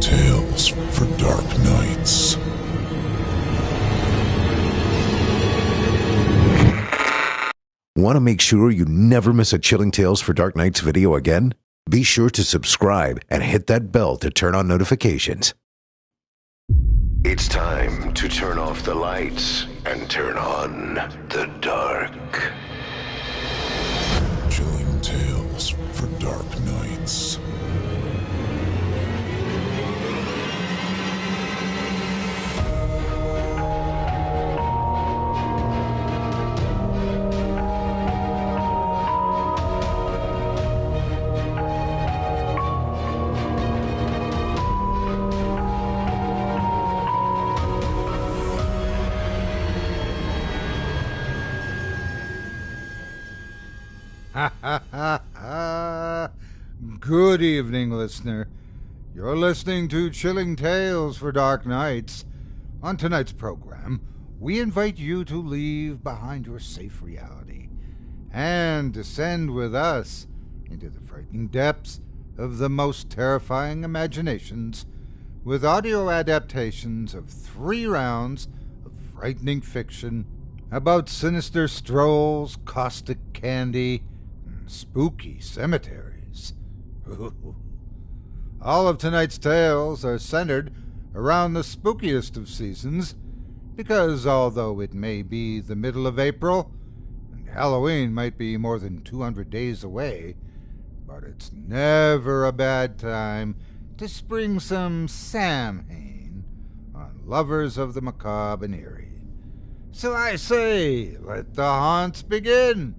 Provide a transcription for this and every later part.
tales for dark nights. Want to make sure you never miss a Chilling Tales for Dark Nights video again? Be sure to subscribe and hit that bell to turn on notifications. It's time to turn off the lights and turn on the dark. Chilling Tales for Dark Nights. Good evening, listener. You're listening to Chilling Tales for Dark Nights. On tonight's program, we invite you to leave behind your safe reality and descend with us into the frightening depths of the most terrifying imaginations with audio adaptations of 3 rounds of frightening fiction about sinister strolls, caustic candy, and spooky cemeteries. All of tonight's tales are centered around the spookiest of seasons, because although it may be the middle of April, and Halloween might be more than 200 days away, but it's never a bad time to spring some Samhain on lovers of the macabre and eerie. So I say, let the haunts begin.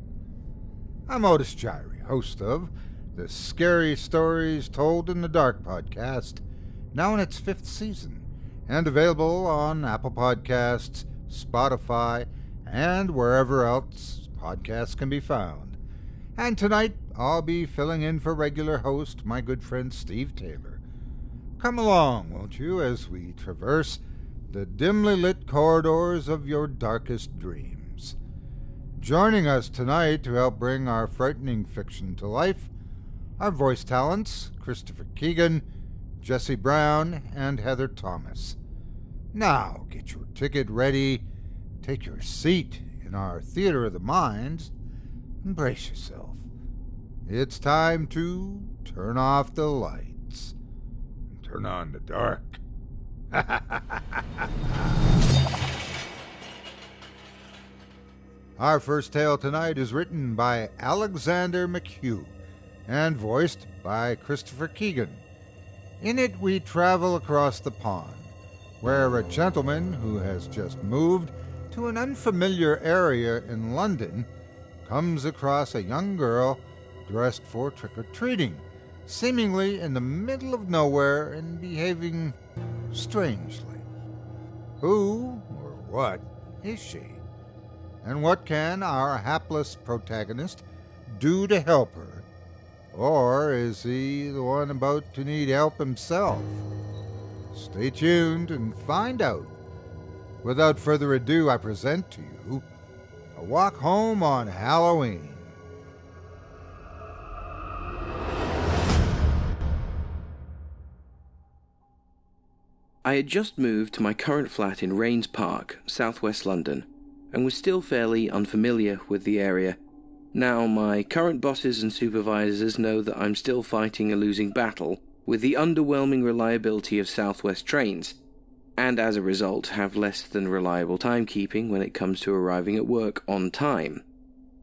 I'm Otis Gyrie, host of the Scary Stories Told in the Dark podcast, now in its 5th season, and available on Apple Podcasts, Spotify, and wherever else podcasts can be found. And tonight, I'll be filling in for regular host, my good friend Steve Taylor. Come along, won't you, as we traverse the dimly lit corridors of your darkest dreams. Joining us tonight to help bring our frightening fiction to life, our voice talents, Christopher Keegan, Jesse Brown, and Heather Thomas. Now, get your ticket ready, take your seat in our Theater of the Minds, and brace yourself. It's time to turn off the lights and turn on the dark. Our first tale tonight is written by Alexander McHugh and voiced by Christopher Keegan. In it, we travel across the pond, where a gentleman who has just moved to an unfamiliar area in London comes across a young girl dressed for trick-or-treating, seemingly in the middle of nowhere and behaving strangely. Who or what is she? And what can our hapless protagonist do to help her? Or is he the one about to need help himself? Stay tuned and find out. Without further ado, I present to you A Walk Home on Halloween. I had just moved to my current flat in Rains Park, southwest London, and was still fairly unfamiliar with the area. Now, my current bosses and supervisors know that I'm still fighting a losing battle with the underwhelming reliability of Southwest trains, and as a result have less than reliable timekeeping when it comes to arriving at work on time.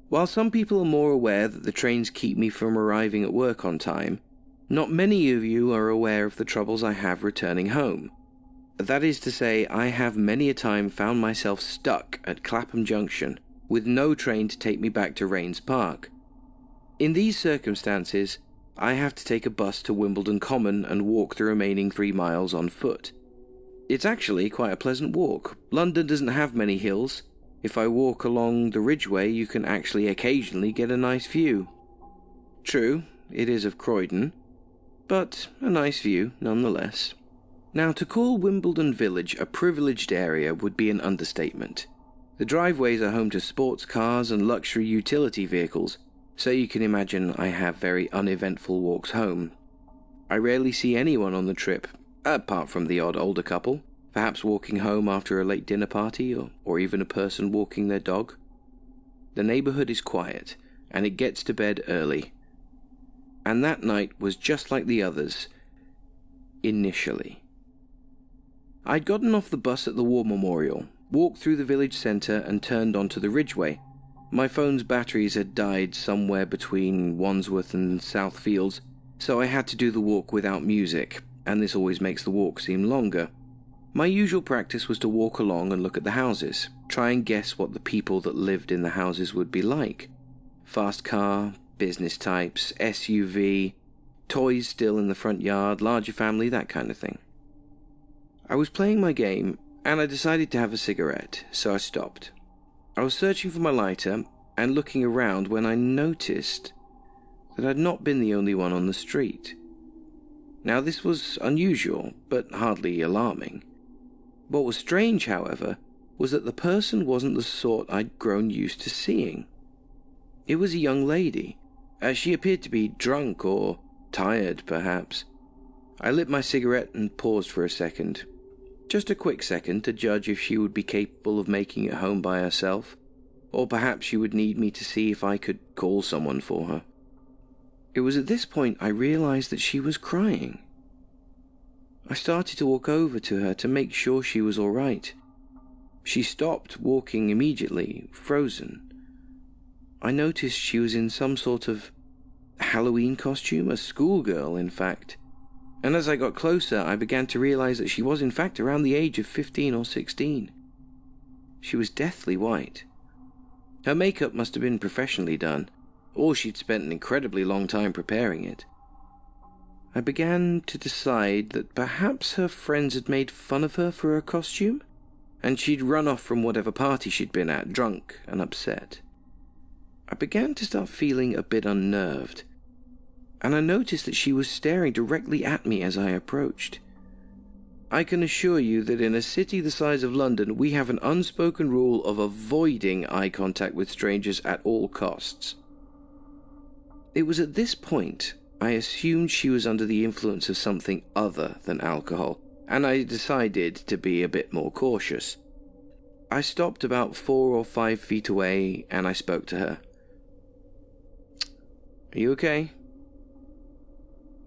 While some people are more aware that the trains keep me from arriving at work on time, not many of you are aware of the troubles I have returning home. That is to say, I have many a time found myself stuck at Clapham Junction, with no train to take me back to Rains Park. In these circumstances, I have to take a bus to Wimbledon Common and walk the remaining 3 miles on foot. It's actually quite a pleasant walk. London doesn't have many hills. If I walk along the Ridgeway, you can actually occasionally get a nice view. True, it is of Croydon, but a nice view nonetheless. Now, to call Wimbledon Village a privileged area would be an understatement. The driveways are home to sports cars and luxury utility vehicles, so you can imagine I have very uneventful walks home. I rarely see anyone on the trip, apart from the odd older couple, perhaps walking home after a late dinner party, or even a person walking their dog. The neighborhood is quiet, and it gets to bed early. And that night was just like the others, initially. I'd gotten off the bus at the War Memorial, walked through the village centre and turned onto the Ridgeway. My phone's batteries had died somewhere between Wandsworth and South Fields, so I had to do the walk without music, and this always makes the walk seem longer. My usual practice was to walk along and look at the houses, try and guess what the people that lived in the houses would be like. Fast car, business types, SUV, toys still in the front yard, larger family, that kind of thing. I was playing my game, and I decided to have a cigarette, so I stopped. I was searching for my lighter and looking around when I noticed that I'd not been the only one on the street. Now, this was unusual, but hardly alarming. What was strange, however, was that the person wasn't the sort I'd grown used to seeing. It was a young lady. She appeared to be drunk or tired, perhaps. I lit my cigarette and paused for a second. Just a quick second to judge if she would be capable of making it home by herself, or perhaps she would need me to see if I could call someone for her. It was at this point I realized that she was crying. I started to walk over to her to make sure she was all right. She stopped walking immediately, frozen. I noticed she was in some sort of Halloween costume, a schoolgirl, in fact. And as I got closer, I began to realize that she was in fact around the age of 15 or 16. She was deathly white. Her makeup must have been professionally done, or she'd spent an incredibly long time preparing it. I began to decide that perhaps her friends had made fun of her for her costume, and she'd run off from whatever party she'd been at, drunk and upset. I began to start feeling a bit unnerved, and I noticed that she was staring directly at me as I approached. I can assure you that in a city the size of London, we have an unspoken rule of avoiding eye contact with strangers at all costs. It was at this point I assumed she was under the influence of something other than alcohol, and I decided to be a bit more cautious. I stopped about 4 or 5 feet away and I spoke to her. "Are you okay?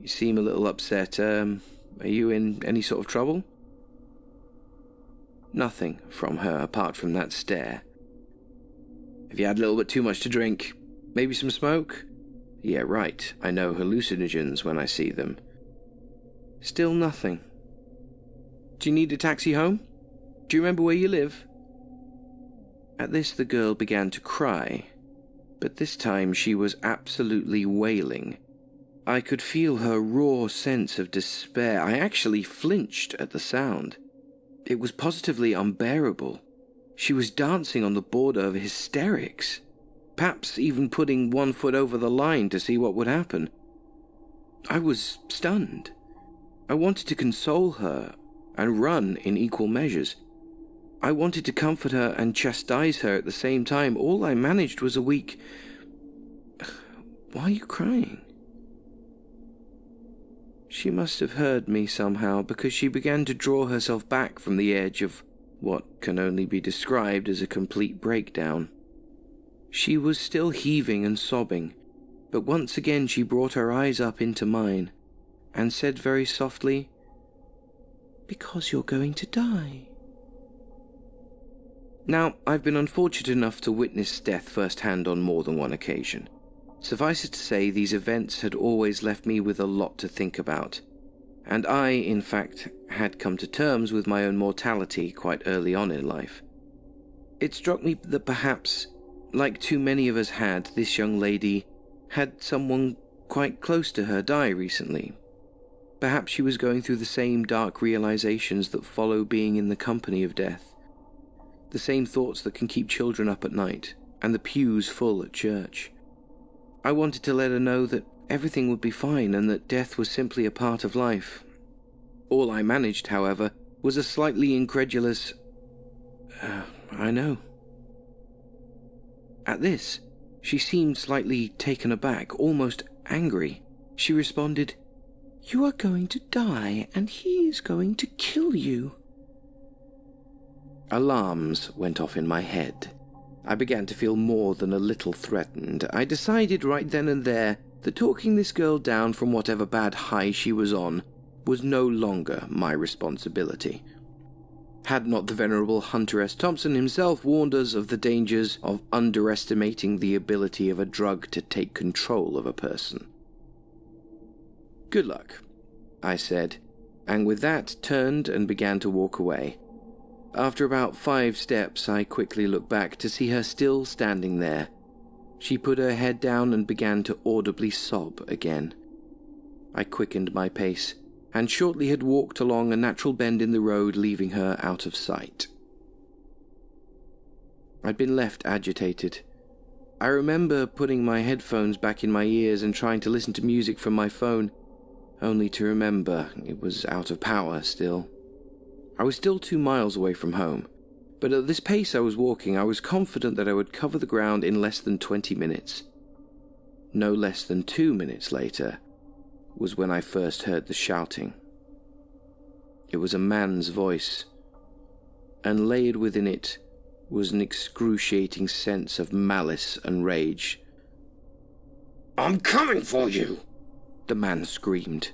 You seem a little upset. Are you in any sort of trouble?" Nothing from her apart from that stare. "Have you had a little bit too much to drink? Maybe some smoke?" "Yeah, right. I know hallucinogens when I see them." Still nothing. "Do you need a taxi home? Do you remember where you live?" At this, the girl began to cry, but this time she was absolutely wailing. I could feel her raw sense of despair. I actually flinched at the sound. It was positively unbearable. She was dancing on the border of hysterics, perhaps even putting one foot over the line to see what would happen. I was stunned. I wanted to console her and run in equal measures. I wanted to comfort her and chastise her at the same time. All I managed was a weak, "Why are you crying?" She must have heard me somehow, because she began to draw herself back from the edge of what can only be described as a complete breakdown. She was still heaving and sobbing, but once again she brought her eyes up into mine and said very softly, "Because you're going to die." Now, I've been unfortunate enough to witness death firsthand on more than one occasion. Suffice it to say, these events had always left me with a lot to think about, and I, in fact, had come to terms with my own mortality quite early on in life. It struck me that perhaps, like too many of us had, this young lady had someone quite close to her die recently. Perhaps she was going through the same dark realizations that follow being in the company of death, the same thoughts that can keep children up at night and the pews full at church. I wanted to let her know that everything would be fine and that death was simply a part of life. All I managed, however, was a slightly incredulous, "I know." At this, she seemed slightly taken aback, almost angry. She responded, You are going to die, and he is going to kill you." Alarms went off in my head. I began to feel more than a little threatened. I decided right then and there that talking this girl down from whatever bad high she was on was no longer my responsibility. Had not the venerable Hunter S. Thompson himself warned us of the dangers of underestimating the ability of a drug to take control of a person? "Good luck," I said, and with that turned and began to walk away. After about 5 steps, I quickly looked back to see her still standing there. She put her head down and began to audibly sob again. I quickened my pace, and shortly had walked along a natural bend in the road, leaving her out of sight. I'd been left agitated. I remember putting my headphones back in my ears and trying to listen to music from my phone, only to remember it was out of power still. I was still 2 miles away from home, but at this pace I was walking, I was confident that I would cover the ground in less than 20 minutes. No less than 2 minutes later was when I first heard the shouting. It was a man's voice, and layered within it was an excruciating sense of malice and rage. "I'm coming for you!" the man screamed.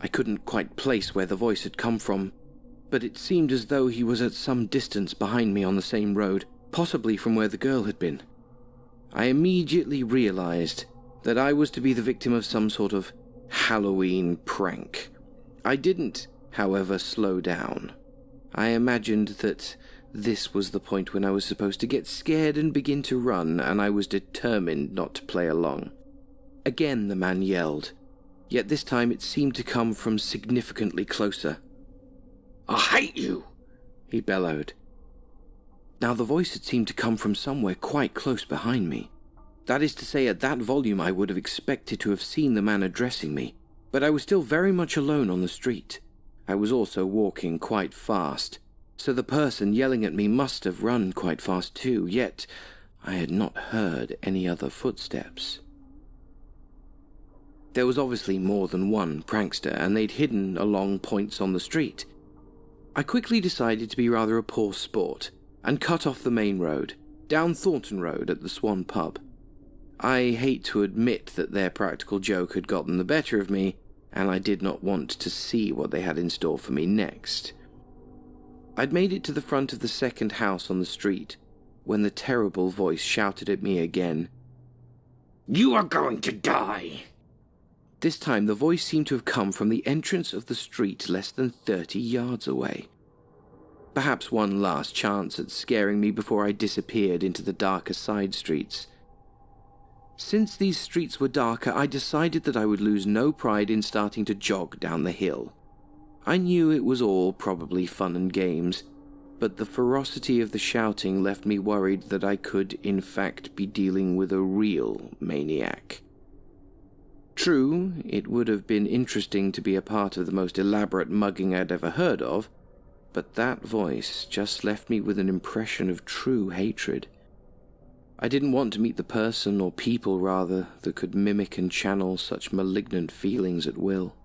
I couldn't quite place where the voice had come from, but it seemed as though he was at some distance behind me on the same road, possibly from where the girl had been. I immediately realized that I was to be the victim of some sort of Halloween prank. I didn't, however, slow down. I imagined that this was the point when I was supposed to get scared and begin to run, and I was determined not to play along. Again the man yelled, yet this time it seemed to come from significantly closer. "I hate you!" he bellowed. Now the voice had seemed to come from somewhere quite close behind me. That is to say, at that volume I would have expected to have seen the man addressing me, but I was still very much alone on the street. I was also walking quite fast, so the person yelling at me must have run quite fast too, yet I had not heard any other footsteps. There was obviously more than one prankster, and they'd hidden along points on the street. I quickly decided to be rather a poor sport, and cut off the main road, down Thornton Road at the Swan pub. I hate to admit that their practical joke had gotten the better of me, and I did not want to see what they had in store for me next. I'd made it to the front of the second house on the street, when the terrible voice shouted at me again. "You are going to die!" This time the voice seemed to have come from the entrance of the street less than 30 yards away. Perhaps one last chance at scaring me before I disappeared into the darker side streets. Since these streets were darker, I decided that I would lose no pride in starting to jog down the hill. I knew it was all probably fun and games, but the ferocity of the shouting left me worried that I could, in fact, be dealing with a real maniac. True, it would have been interesting to be a part of the most elaborate mugging I'd ever heard of, but that voice just left me with an impression of true hatred. I didn't want to meet the person, or people rather, that could mimic and channel such malignant feelings at will.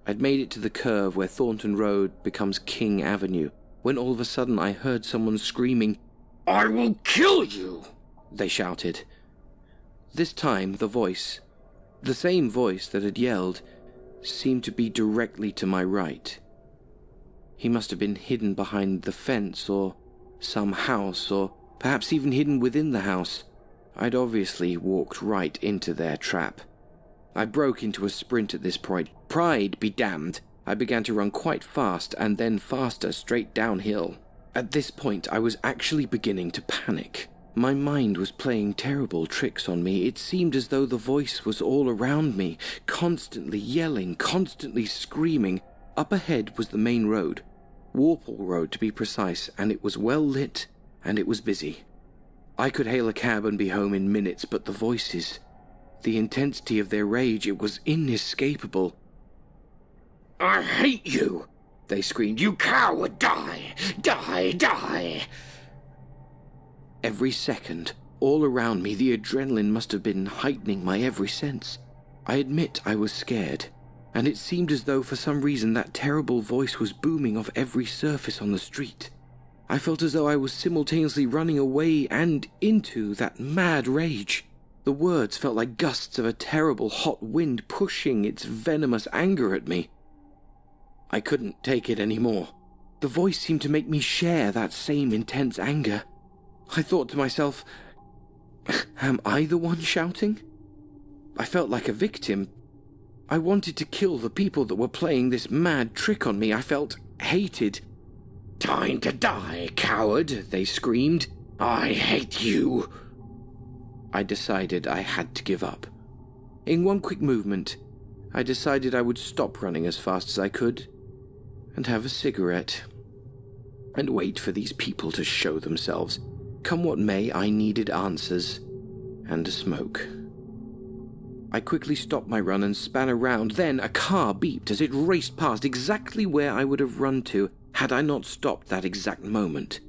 I'd made it to the curve where Thornton Road becomes King Avenue, when all of a sudden I heard someone screaming, "I will kill you!" they shouted. This time the voice, the same voice that had yelled, seemed to be directly to my right. He must have been hidden behind the fence or some house, or perhaps even hidden within the house. I'd obviously walked right into their trap. I broke into a sprint at this point. Pride be damned. I began to run quite fast and then faster straight downhill. At this point I was actually beginning to panic. My mind was playing terrible tricks on me. It seemed as though the voice was all around me, constantly yelling, constantly screaming. Up ahead was the main road, Warple Road to be precise, and it was well lit, and it was busy. I could hail a cab and be home in minutes, but the voices, the intensity of their rage, it was inescapable. "I hate you!" they screamed. "You coward! Die! Die! Die!" Every second, all around me, the adrenaline must have been heightening my every sense. I admit I was scared, and it seemed as though for some reason that terrible voice was booming off every surface on the street. I felt as though I was simultaneously running away and into that mad rage. The words felt like gusts of a terrible hot wind pushing its venomous anger at me. I couldn't take it anymore. The voice seemed to make me share that same intense anger. I thought to myself, am I the one shouting? I felt like a victim. I wanted to kill the people that were playing this mad trick on me. I felt hated. "Time to die, coward," they screamed. "I hate you." I decided I had to give up. In one quick movement, I decided I would stop running as fast as I could and have a cigarette and wait for these people to show themselves. Come what may, I needed answers and a smoke. I quickly stopped my run and span around. Then a car beeped as it raced past exactly where I would have run to had I not stopped that exact moment.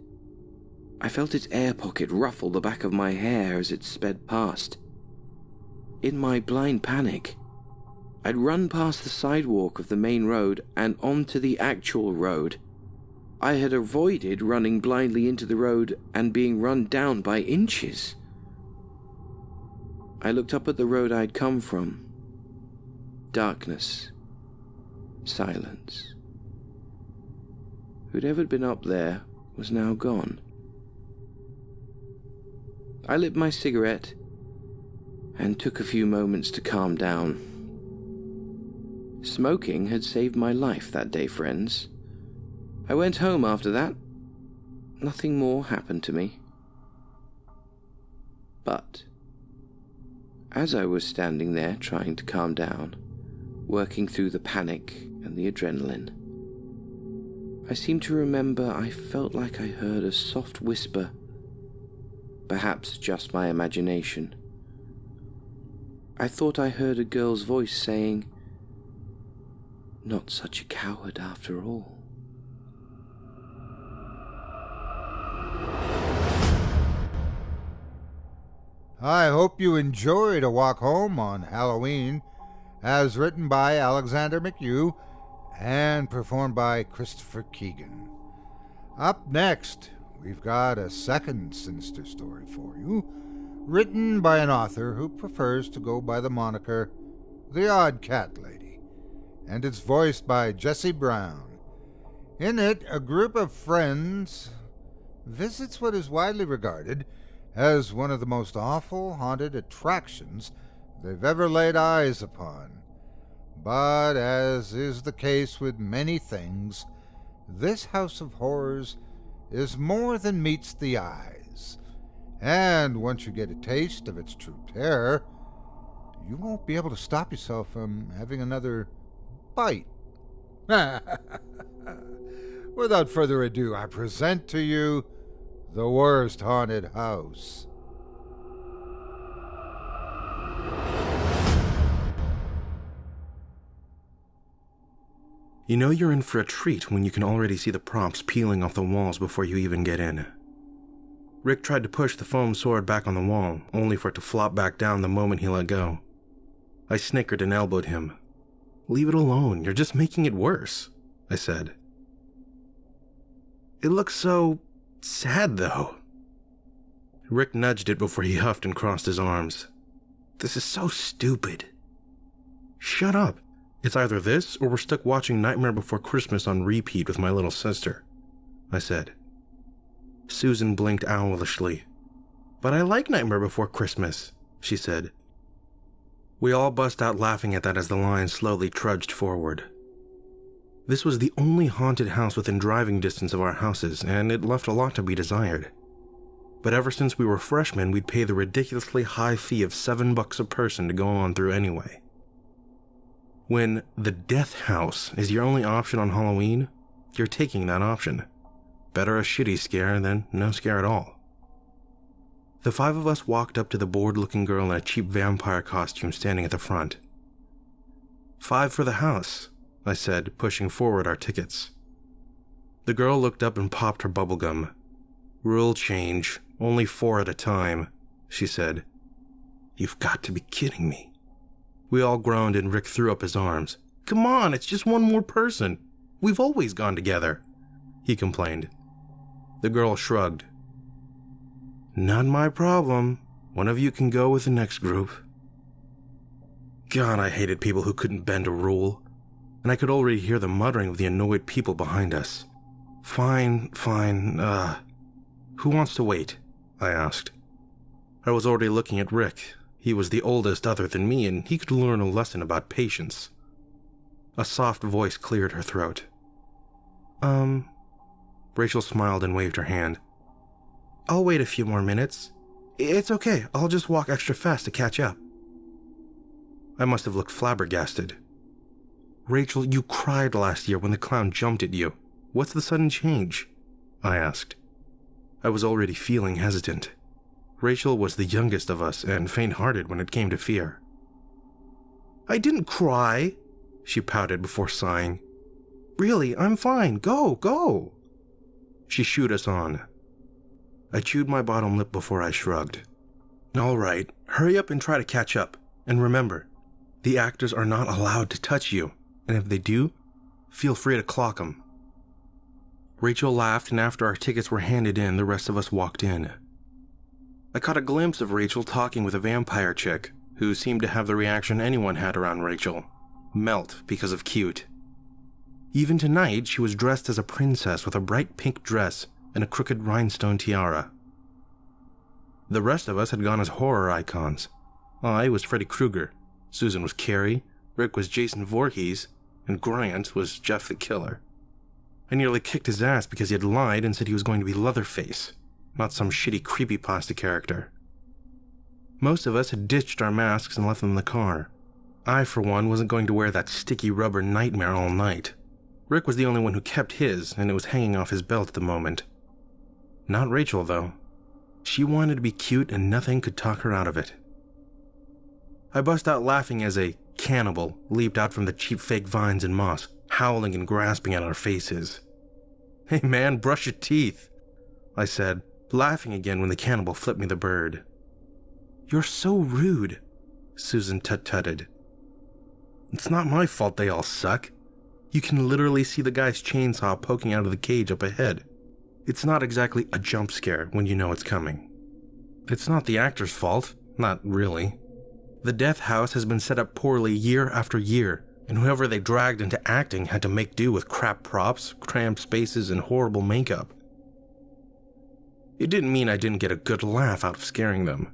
I felt its air pocket ruffle the back of my hair as it sped past. In my blind panic, I'd run past the sidewalk of the main road and onto the actual road. I had avoided running blindly into the road and being run down by inches. I looked up at the road I'd come from. Darkness. Silence. Who'd ever been up there was now gone. I lit my cigarette and took a few moments to calm down. Smoking had saved my life that day, friends. I went home after that. Nothing more happened to me. But as I was standing there trying to calm down, working through the panic and the adrenaline, I seemed to remember I felt like I heard a soft whisper, perhaps just my imagination. I thought I heard a girl's voice saying, "Not such a coward after all." I hope you enjoyed A Walk Home on Halloween, as written by Alexander McHugh and performed by Christopher Keegan. Up next, we've got a second sinister story for you, written by an author who prefers to go by the moniker The Odd Cat Lady, and it's voiced by Jesse Brown. In it, a group of friends visits what is widely regarded as one of the most awful haunted attractions they've ever laid eyes upon. But as is the case with many things, this house of horrors is more than meets the eyes. And once you get a taste of its true terror, you won't be able to stop yourself from having another bite. Without further ado, I present to you The Worst Haunted House. You know you're in for a treat when you can already see the props peeling off the walls before you even get in. Rick tried to push the foam sword back on the wall, only for it to flop back down the moment he let go. I snickered and elbowed him. "Leave it alone, you're just making it worse," I said. "It looks so sad, though." Rick nudged it before he huffed and crossed his arms. "This is so stupid." "Shut up. It's either this or we're stuck watching Nightmare Before Christmas on repeat with my little sister," I said. Susan blinked owlishly. "But I like Nightmare Before Christmas," she said. We all bust out laughing at that as the line slowly trudged forward. This was the only haunted house within driving distance of our houses, and it left a lot to be desired. But ever since we were freshmen, we'd pay the ridiculously high fee of $7 a person to go on through anyway. When the death house is your only option on Halloween, you're taking that option. Better a shitty scare than no scare at all. The five of us walked up to the bored-looking girl in a cheap vampire costume standing at the front. "$5 for the house," I said, pushing forward our tickets. The girl looked up and popped her bubblegum. "Rule change, only 4 at a time," she said. "You've got to be kidding me." We all groaned and Rick threw up his arms. "Come on, it's just one more person. We've always gone together," he complained. The girl shrugged. "Not my problem. One of you can go with the next group." God, I hated people who couldn't bend a rule, and I could already hear the muttering of the annoyed people behind us. Fine, who wants to wait?" I asked. I was already looking at Rick. He was the oldest other than me, and he could learn a lesson about patience. A soft voice cleared her throat. Rachel smiled and waved her hand. "I'll wait a few more minutes. It's okay, I'll just walk extra fast to catch up." I must have looked flabbergasted. "Rachel, you cried last year when the clown jumped at you. What's the sudden change?" I asked. I was already feeling hesitant. Rachel was the youngest of us and faint-hearted when it came to fear. "I didn't cry," she pouted before sighing. "Really, I'm fine. Go. She shooed us on. I chewed my bottom lip before I shrugged. "All right, hurry up and try to catch up. And remember, the actors are not allowed to touch you, and if they do, feel free to clock them." Rachel laughed, and after our tickets were handed in, the rest of us walked in. I caught a glimpse of Rachel talking with a vampire chick, who seemed to have the reaction anyone had around Rachel. Melt because of cute. Even tonight, she was dressed as a princess with a bright pink dress and a crooked rhinestone tiara. The rest of us had gone as horror icons. I was Freddy Krueger, Susan was Carrie, Rick was Jason Voorhees, and Grant was Jeff the Killer. I nearly kicked his ass because he had lied and said he was going to be Leatherface, not some shitty Creepypasta character. Most of us had ditched our masks and left them in the car. I, for one, wasn't going to wear that sticky rubber nightmare all night. Rick was the only one who kept his, and it was hanging off his belt at the moment. Not Rachel, though. She wanted to be cute and nothing could talk her out of it. I bust out laughing as a cannibal leaped out from the cheap fake vines and moss, howling and grasping at our faces. "Hey man, brush your teeth," I said, laughing again when the cannibal flipped me the bird. "You're so rude," Susan tut-tutted. "It's not my fault they all suck. You can literally see the guy's chainsaw poking out of the cage up ahead. It's not exactly a jump scare when you know it's coming. It's not the actor's fault, not really. The death house has been set up poorly year after year, and whoever they dragged into acting had to make do with crap props, cramped spaces, and horrible makeup. It didn't mean I didn't get a good laugh out of scaring them.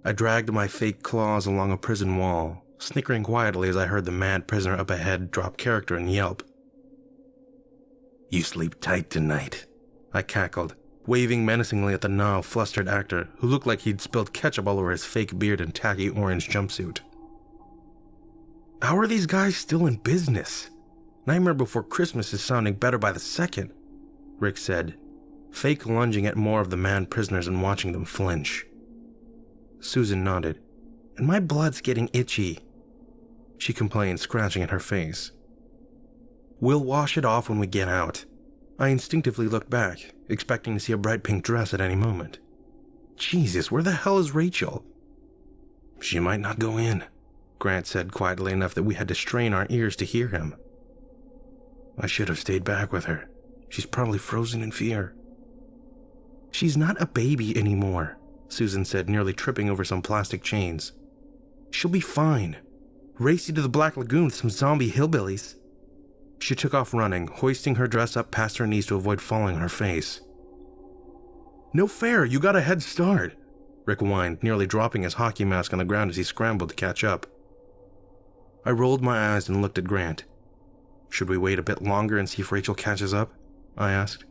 I dragged my fake claws along a prison wall, snickering quietly as I heard the mad prisoner up ahead drop character and yelp. "You sleep tight tonight," I cackled, waving menacingly at the now flustered actor who looked like he'd spilled ketchup all over his fake beard and tacky orange jumpsuit. How are these guys still in business? Nightmare Before Christmas is sounding better by the second, Rick said, fake lunging at more of the mad prisoners and watching them flinch. Susan nodded. "And my blood's getting itchy," she complained, scratching at her face. "We'll wash it off when we get out." I instinctively looked back, expecting to see a bright pink dress at any moment. Jesus, where the hell is Rachel? "She might not go in," Grant said quietly enough that we had to strain our ears to hear him. "I should have stayed back with her. She's probably frozen in fear." "She's not a baby anymore," Susan said, nearly tripping over some plastic chains. "She'll be fine. Race you to the Black Lagoon with some zombie hillbillies." She took off running, hoisting her dress up past her knees to avoid falling on her face. "No fair, you got a head start," Rick whined, nearly dropping his hockey mask on the ground as he scrambled to catch up. I rolled my eyes and looked at Grant. "Should we wait a bit longer and see if Rachel catches up?" I asked.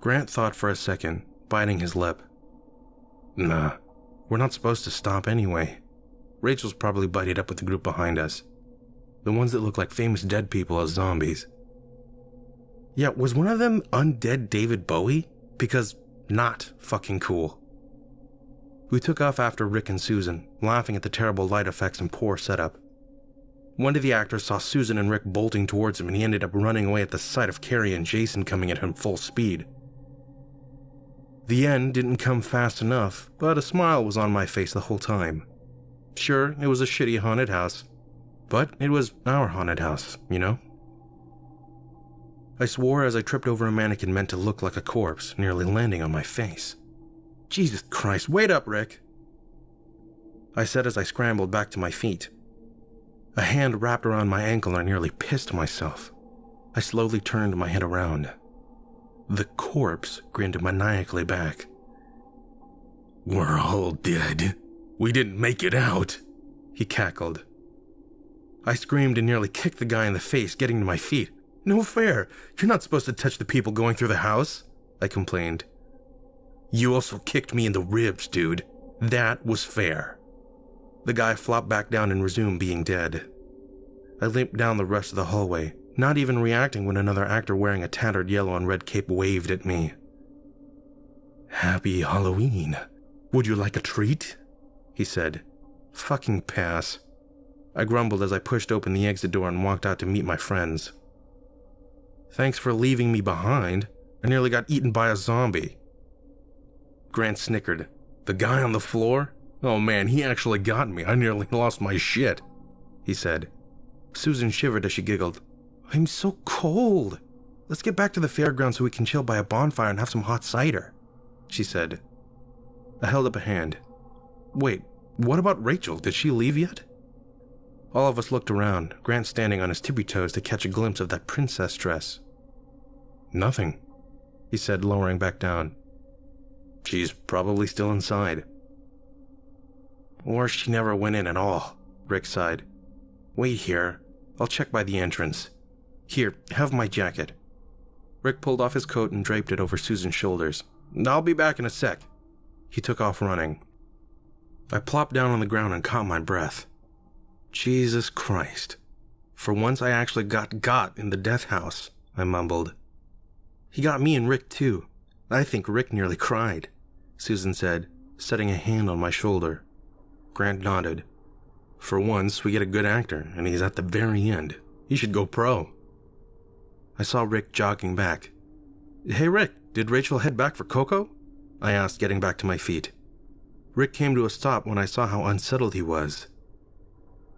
Grant thought for a second, biting his lip. "Nah, we're not supposed to stop anyway. Rachel's probably buddied up with the group behind us. The ones that look like famous dead people as zombies." Yeah, was one of them undead David Bowie? Because not fucking cool. We took off after Rick and Susan, laughing at the terrible light effects and poor setup. One of the actors saw Susan and Rick bolting towards him, and he ended up running away at the sight of Carrie and Jason coming at him full speed. The end didn't come fast enough, but a smile was on my face the whole time. Sure, it was a shitty haunted house, but it was our haunted house, you know? I swore as I tripped over a mannequin meant to look like a corpse, nearly landing on my face. Jesus Christ, wait up, Rick! I said as I scrambled back to my feet. A hand wrapped around my ankle and I nearly pissed myself. I slowly turned my head around. The corpse grinned maniacally back. "We're all dead. We didn't make it out," he cackled. I screamed and nearly kicked the guy in the face, getting to my feet. "No fair! You're not supposed to touch the people going through the house," I complained. "You also kicked me in the ribs, dude. That was fair." The guy flopped back down and resumed being dead. I limped down the rest of the hallway, not even reacting when another actor wearing a tattered yellow and red cape waved at me. "Happy Halloween. Would you like a treat?" he said. "Fucking pass." I grumbled as I pushed open the exit door and walked out to meet my friends. "Thanks for leaving me behind. I nearly got eaten by a zombie." Grant snickered. "The guy on the floor? Oh man, he actually got me. I nearly lost my shit," he said. Susan shivered as she giggled. "I'm so cold. Let's get back to the fairgrounds so we can chill by a bonfire and have some hot cider," she said. I held up a hand. "Wait, what about Rachel? Did she leave yet?" All of us looked around, Grant standing on his tippy toes to catch a glimpse of that princess dress. "Nothing," he said, lowering back down. "She's probably still inside." "Or she never went in at all," Rick sighed. "Wait here. I'll check by the entrance. Here, have my jacket." Rick pulled off his coat and draped it over Susan's shoulders. "I'll be back in a sec." He took off running. I plopped down on the ground and caught my breath. Jesus Christ. For once I actually got in the death house, I mumbled. "He got me and Rick too. I think Rick nearly cried," Susan said, setting a hand on my shoulder. Grant nodded. "For once, we get a good actor, and he's at the very end. He should go pro." I saw Rick jogging back. "Hey Rick, did Rachel head back for Coco?" I asked, getting back to my feet. Rick came to a stop when I saw how unsettled he was.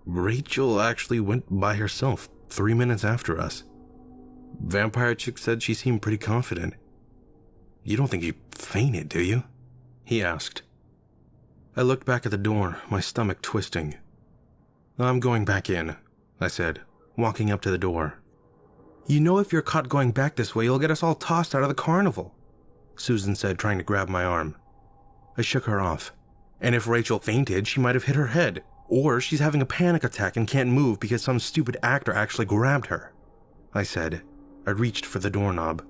"Rachel actually went by herself 3 minutes after us. Vampire chick said she seemed pretty confident." "You don't think she fainted, do you?" he asked. I looked back at the door, my stomach twisting. "I'm going back in," I said, walking up to the door. "You know if you're caught going back this way, you'll get us all tossed out of the carnival," Susan said, trying to grab my arm. I shook her off. "And if Rachel fainted, she might have hit her head. Or she's having a panic attack and can't move because some stupid actor actually grabbed her," I said. I reached for the doorknob.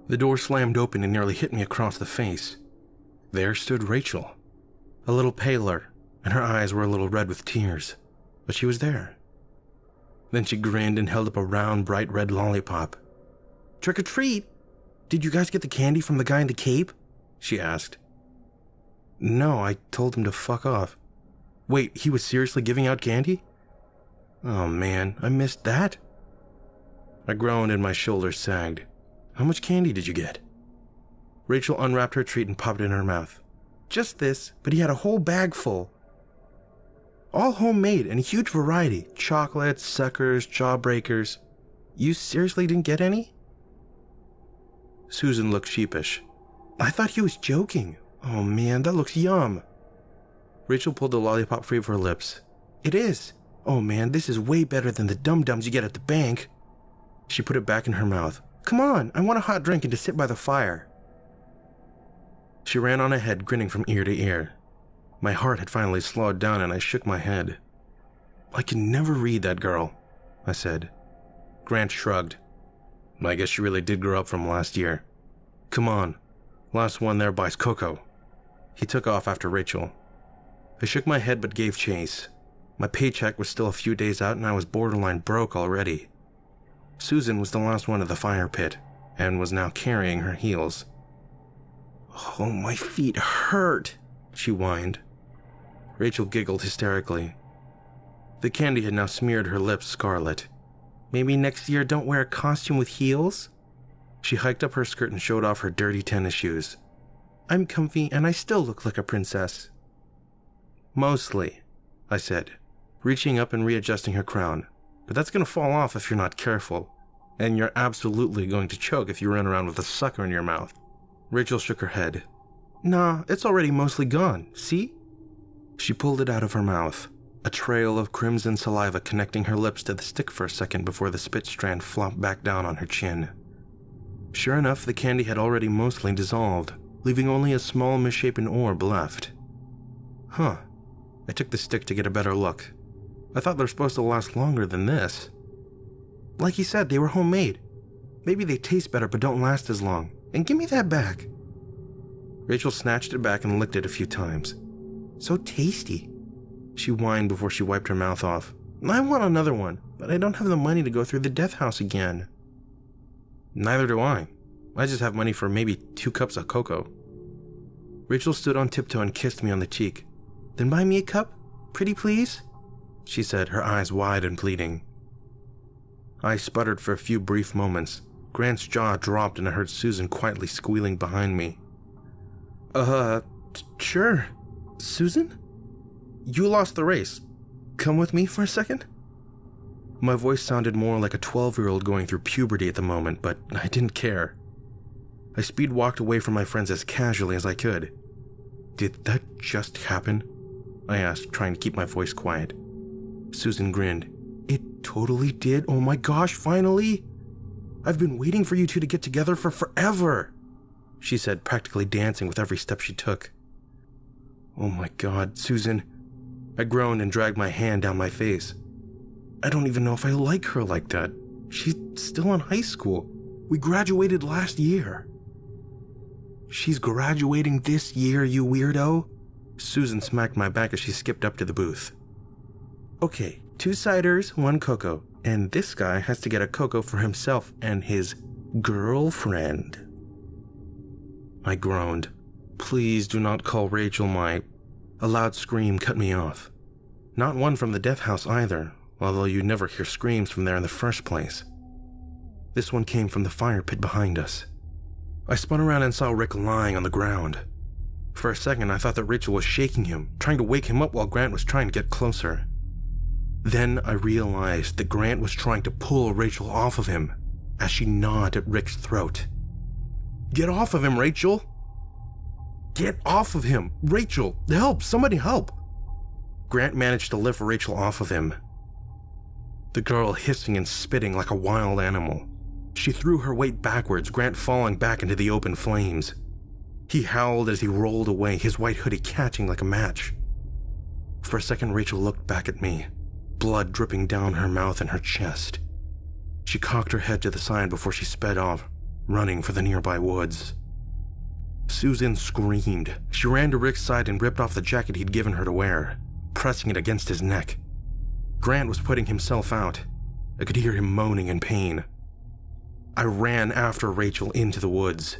The door slammed open and nearly hit me across the face. There stood Rachel. A little paler, and her eyes were a little red with tears. But she was there. Then she grinned and held up a round, bright red lollipop. "Trick or treat! Did you guys get the candy from the guy in the cape?" she asked. "No, I told him to fuck off." "Wait, he was seriously giving out candy?" "Oh man, I missed that." I groaned and my shoulders sagged. "How much candy did you get?" Rachel unwrapped her treat and popped it in her mouth. "Just this, but he had a whole bag full. All homemade and a huge variety. Chocolates, suckers, jawbreakers. You seriously didn't get any?" Susan looked sheepish. "I thought he was joking. Oh man, that looks yum." Rachel pulled the lollipop free of her lips. "It is. Oh man, this is way better than the dum-dums you get at the bank." She put it back in her mouth. "Come on, I want a hot drink and to sit by the fire." She ran on ahead, grinning from ear to ear. My heart had finally slowed down and I shook my head. "I can never read that girl," I said. Grant shrugged. "I guess she really did grow up from last year. Come on, last one there buys Coco." He took off after Rachel. I shook my head but gave chase. My paycheck was still a few days out and I was borderline broke already. Susan was the last one at the fire pit and was now carrying her heels. "Oh, my feet hurt," she whined. Rachel giggled hysterically. The candy had now smeared her lips scarlet. "Maybe next year don't wear a costume with heels?" She hiked up her skirt and showed off her dirty tennis shoes. "I'm comfy and I still look like a princess." "Mostly," I said, reaching up and readjusting her crown. But that's gonna fall off if you're not careful. And you're absolutely going to choke if you run around with a sucker in your mouth. Rachel shook her head. Nah, it's already mostly gone, see? She pulled it out of her mouth, a trail of crimson saliva connecting her lips to the stick for a second before the spit strand flopped back down on her chin. Sure enough, the candy had already mostly dissolved, leaving only a small misshapen orb left. Huh. I took the stick to get a better look. I thought they were supposed to last longer than this. Like he said, they were homemade. Maybe they taste better but don't last as long. And give me that back. Rachel snatched it back and licked it a few times. So tasty. She whined before she wiped her mouth off. I want another one, but I don't have the money to go through the death house again. Neither do I. I just have money for maybe 2 cups of cocoa. Rachel stood on tiptoe and kissed me on the cheek. Then buy me a cup, pretty please? She said, her eyes wide and pleading. I sputtered for a few brief moments. Grant's jaw dropped and I heard Susan quietly squealing behind me. Sure. Susan? You lost the race. Come with me for a second? My voice sounded more like a 12-year-old going through puberty at the moment, but I didn't care. I speed-walked away from my friends as casually as I could. Did that just happen? I asked, trying to keep my voice quiet. Susan grinned. It totally did? Oh my gosh, finally? I've been waiting for you two to get together for forever, she said, practically dancing with every step she took. Oh my God, Susan. I groaned and dragged my hand down my face. I don't even know if I like her like that. She's still in high school. We graduated last year. She's graduating this year, you weirdo? Susan smacked my back as she skipped up to the booth. Okay, 2 ciders, 1 cocoa, and this guy has to get a cocoa for himself and his girlfriend. I groaned. Please do not call Rachel my... A loud scream cut me off. Not one from the death house either, although you'd never hear screams from there in the first place. This one came from the fire pit behind us. I spun around and saw Rick lying on the ground. For a second, I thought that Rachel was shaking him, trying to wake him up while Grant was trying to get closer. Then I realized that Grant was trying to pull Rachel off of him as she gnawed at Rick's throat. Get off of him, Rachel! Get off of him! Rachel, help! Somebody help! Grant managed to lift Rachel off of him. The girl hissing and spitting like a wild animal. She threw her weight backwards, Grant falling back into the open flames. He howled as he rolled away, his white hoodie catching like a match. For a second, Rachel looked back at me, blood dripping down her mouth and her chest. She cocked her head to the side before she sped off, running for the nearby woods. Susan screamed. She ran to Rick's side and ripped off the jacket he'd given her to wear, pressing it against his neck. Grant was putting himself out. I could hear him moaning in pain. I ran after Rachel into the woods.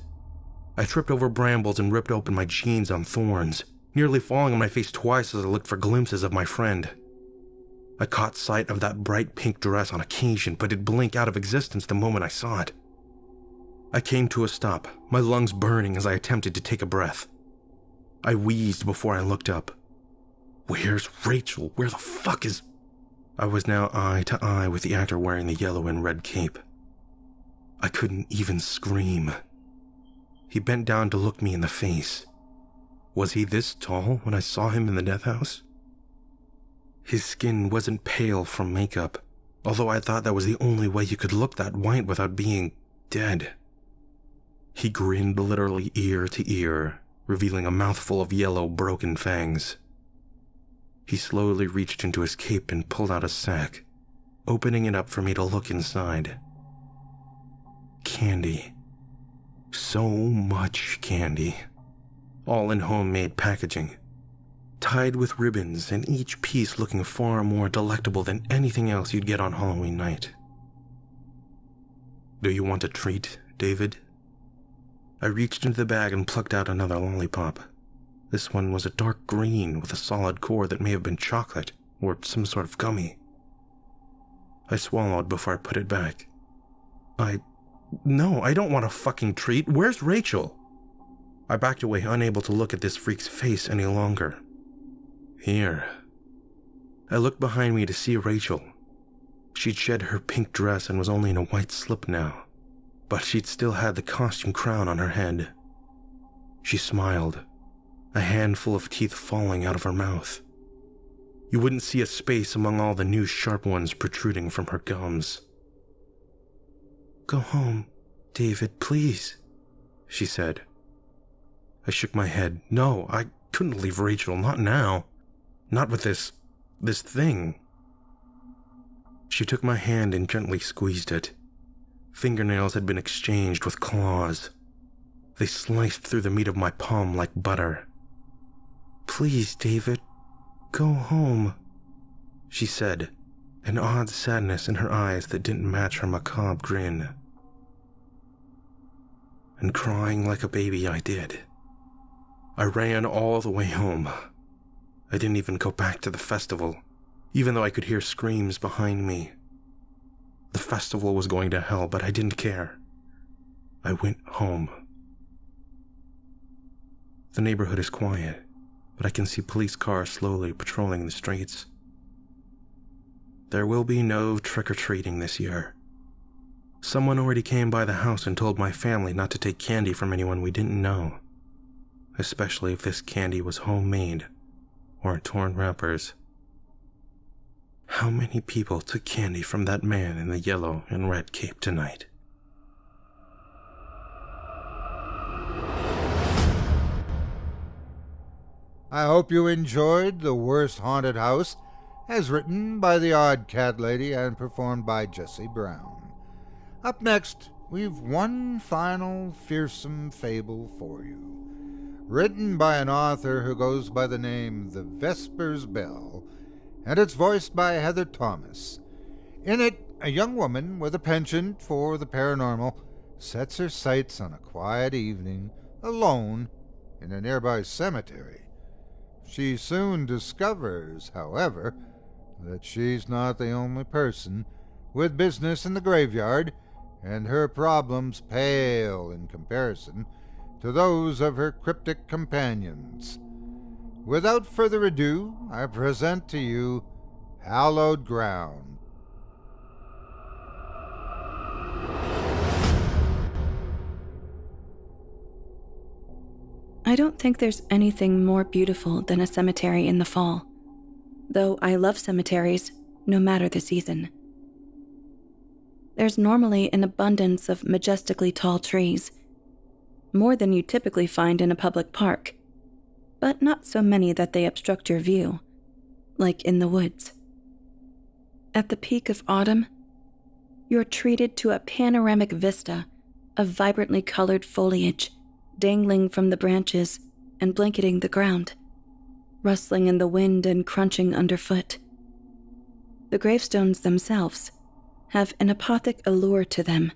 I tripped over brambles and ripped open my jeans on thorns, nearly falling on my face twice as I looked for glimpses of my friend. I caught sight of that bright pink dress on occasion, but it'd blink out of existence the moment I saw it. I came to a stop, my lungs burning as I attempted to take a breath. I wheezed before I looked up. Where's Rachel? Where the fuck is... I was now eye to eye with the actor wearing the yellow and red cape. I couldn't even scream. He bent down to look me in the face. Was he this tall when I saw him in the death house? His skin wasn't pale from makeup, although I thought that was the only way you could look that white without being dead. He grinned literally ear to ear, revealing a mouthful of yellow, broken fangs. He slowly reached into his cape and pulled out a sack, opening it up for me to look inside. Candy. So much candy. All in homemade packaging. Tied with ribbons, and each piece looking far more delectable than anything else you'd get on Halloween night. Do you want a treat, David? I reached into the bag and plucked out another lollipop. This one was a dark green with a solid core that may have been chocolate or some sort of gummy. I swallowed before I put it back. No, I don't want a fucking treat. Where's Rachel? I backed away, unable to look at this freak's face any longer. Here. I looked behind me to see Rachel. She'd shed her pink dress and was only in a white slip now, but she'd still had the costume crown on her head. She smiled, a handful of teeth falling out of her mouth. You wouldn't see a space among all the new sharp ones protruding from her gums. "Go home, David, please," she said. I shook my head. No, I couldn't leave Rachel, not now. Not with this thing. She took my hand and gently squeezed it. Fingernails had been exchanged with claws. They sliced through the meat of my palm like butter. "Please, David, go home," she said, an odd sadness in her eyes that didn't match her macabre grin. And crying like a baby I did. I ran all the way home. I didn't even go back to the festival, even though I could hear screams behind me. The festival was going to hell, but I didn't care. I went home. The neighborhood is quiet, but I can see police cars slowly patrolling the streets. There will be no trick-or-treating this year. Someone already came by the house and told my family not to take candy from anyone we didn't know, especially if this candy was homemade or torn wrappers. How many people took candy from that man in the yellow and red cape tonight? I hope you enjoyed The Worst Haunted House, as written by the Odd Cat Lady and performed by Jesse Brown. Up next, we've one final fearsome fable for you, written by an author who goes by the name The Vesper's Bell, and it's voiced by Heather Thomas. In it, a young woman with a penchant for the paranormal sets her sights on a quiet evening, alone, in a nearby cemetery. She soon discovers, however, that she's not the only person with business in the graveyard, and her problems pale in comparison to those of her cryptic companions. Without further ado, I present to you Hallowed Ground. I don't think there's anything more beautiful than a cemetery in the fall, though I love cemeteries no matter the season. There's normally an abundance of majestically tall trees, more than you typically find in a public park, but not so many that they obstruct your view, like in the woods. At the peak of autumn, you're treated to a panoramic vista of vibrantly colored foliage dangling from the branches and blanketing the ground, rustling in the wind and crunching underfoot. The gravestones themselves have an apothic allure to them,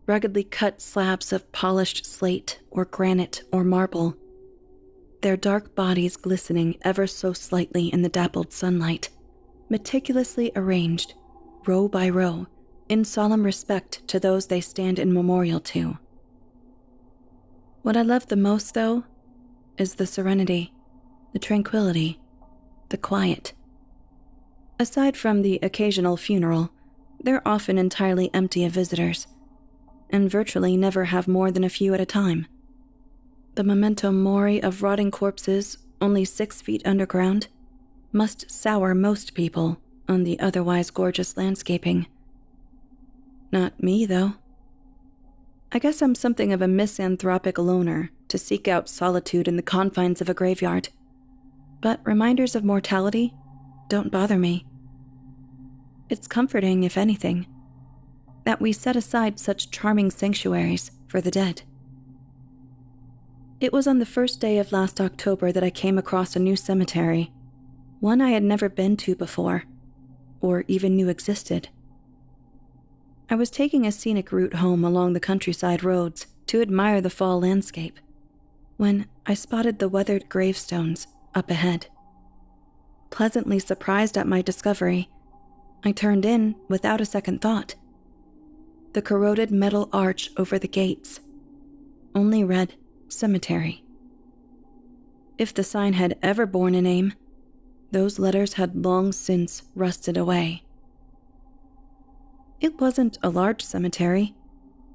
ruggedly cut slabs of polished slate or granite or marble, their dark bodies glistening ever so slightly in the dappled sunlight, meticulously arranged, row by row, in solemn respect to those they stand in memorial to. What I love the most, though, is the serenity, the tranquility, the quiet. Aside from the occasional funeral, they're often entirely empty of visitors, and virtually never have more than a few at a time. The memento mori of rotting corpses only 6 feet underground must sour most people on the otherwise gorgeous landscaping. Not me, though. I guess I'm something of a misanthropic loner to seek out solitude in the confines of a graveyard, but reminders of mortality don't bother me. It's comforting, if anything, that we set aside such charming sanctuaries for the dead. It was on the first day of last October that I came across a new cemetery, one I had never been to before, or even knew existed. I was taking a scenic route home along the countryside roads to admire the fall landscape, when I spotted the weathered gravestones up ahead. Pleasantly surprised at my discovery, I turned in without a second thought. The corroded metal arch over the gates only read cemetery. If the sign had ever borne a name, those letters had long since rusted away. It wasn't a large cemetery,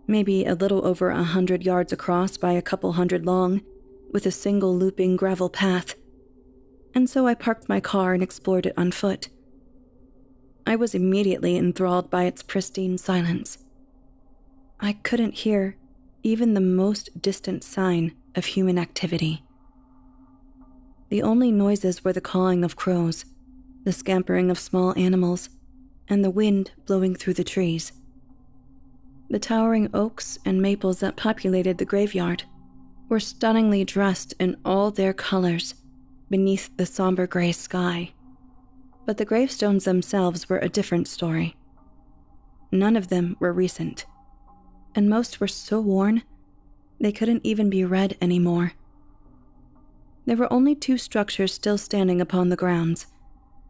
maybe a little over 100 yards across by a couple hundred long, with a single looping gravel path, and so I parked my car and explored it on foot. I was immediately enthralled by its pristine silence. I couldn't hear even the most distant sign of human activity. The only noises were the cawing of crows, the scampering of small animals, and the wind blowing through the trees. The towering oaks and maples that populated the graveyard were stunningly dressed in all their colors beneath the somber gray sky. But the gravestones themselves were a different story. None of them were recent, and most were so worn they couldn't even be read anymore. There were only 2 structures still standing upon the grounds,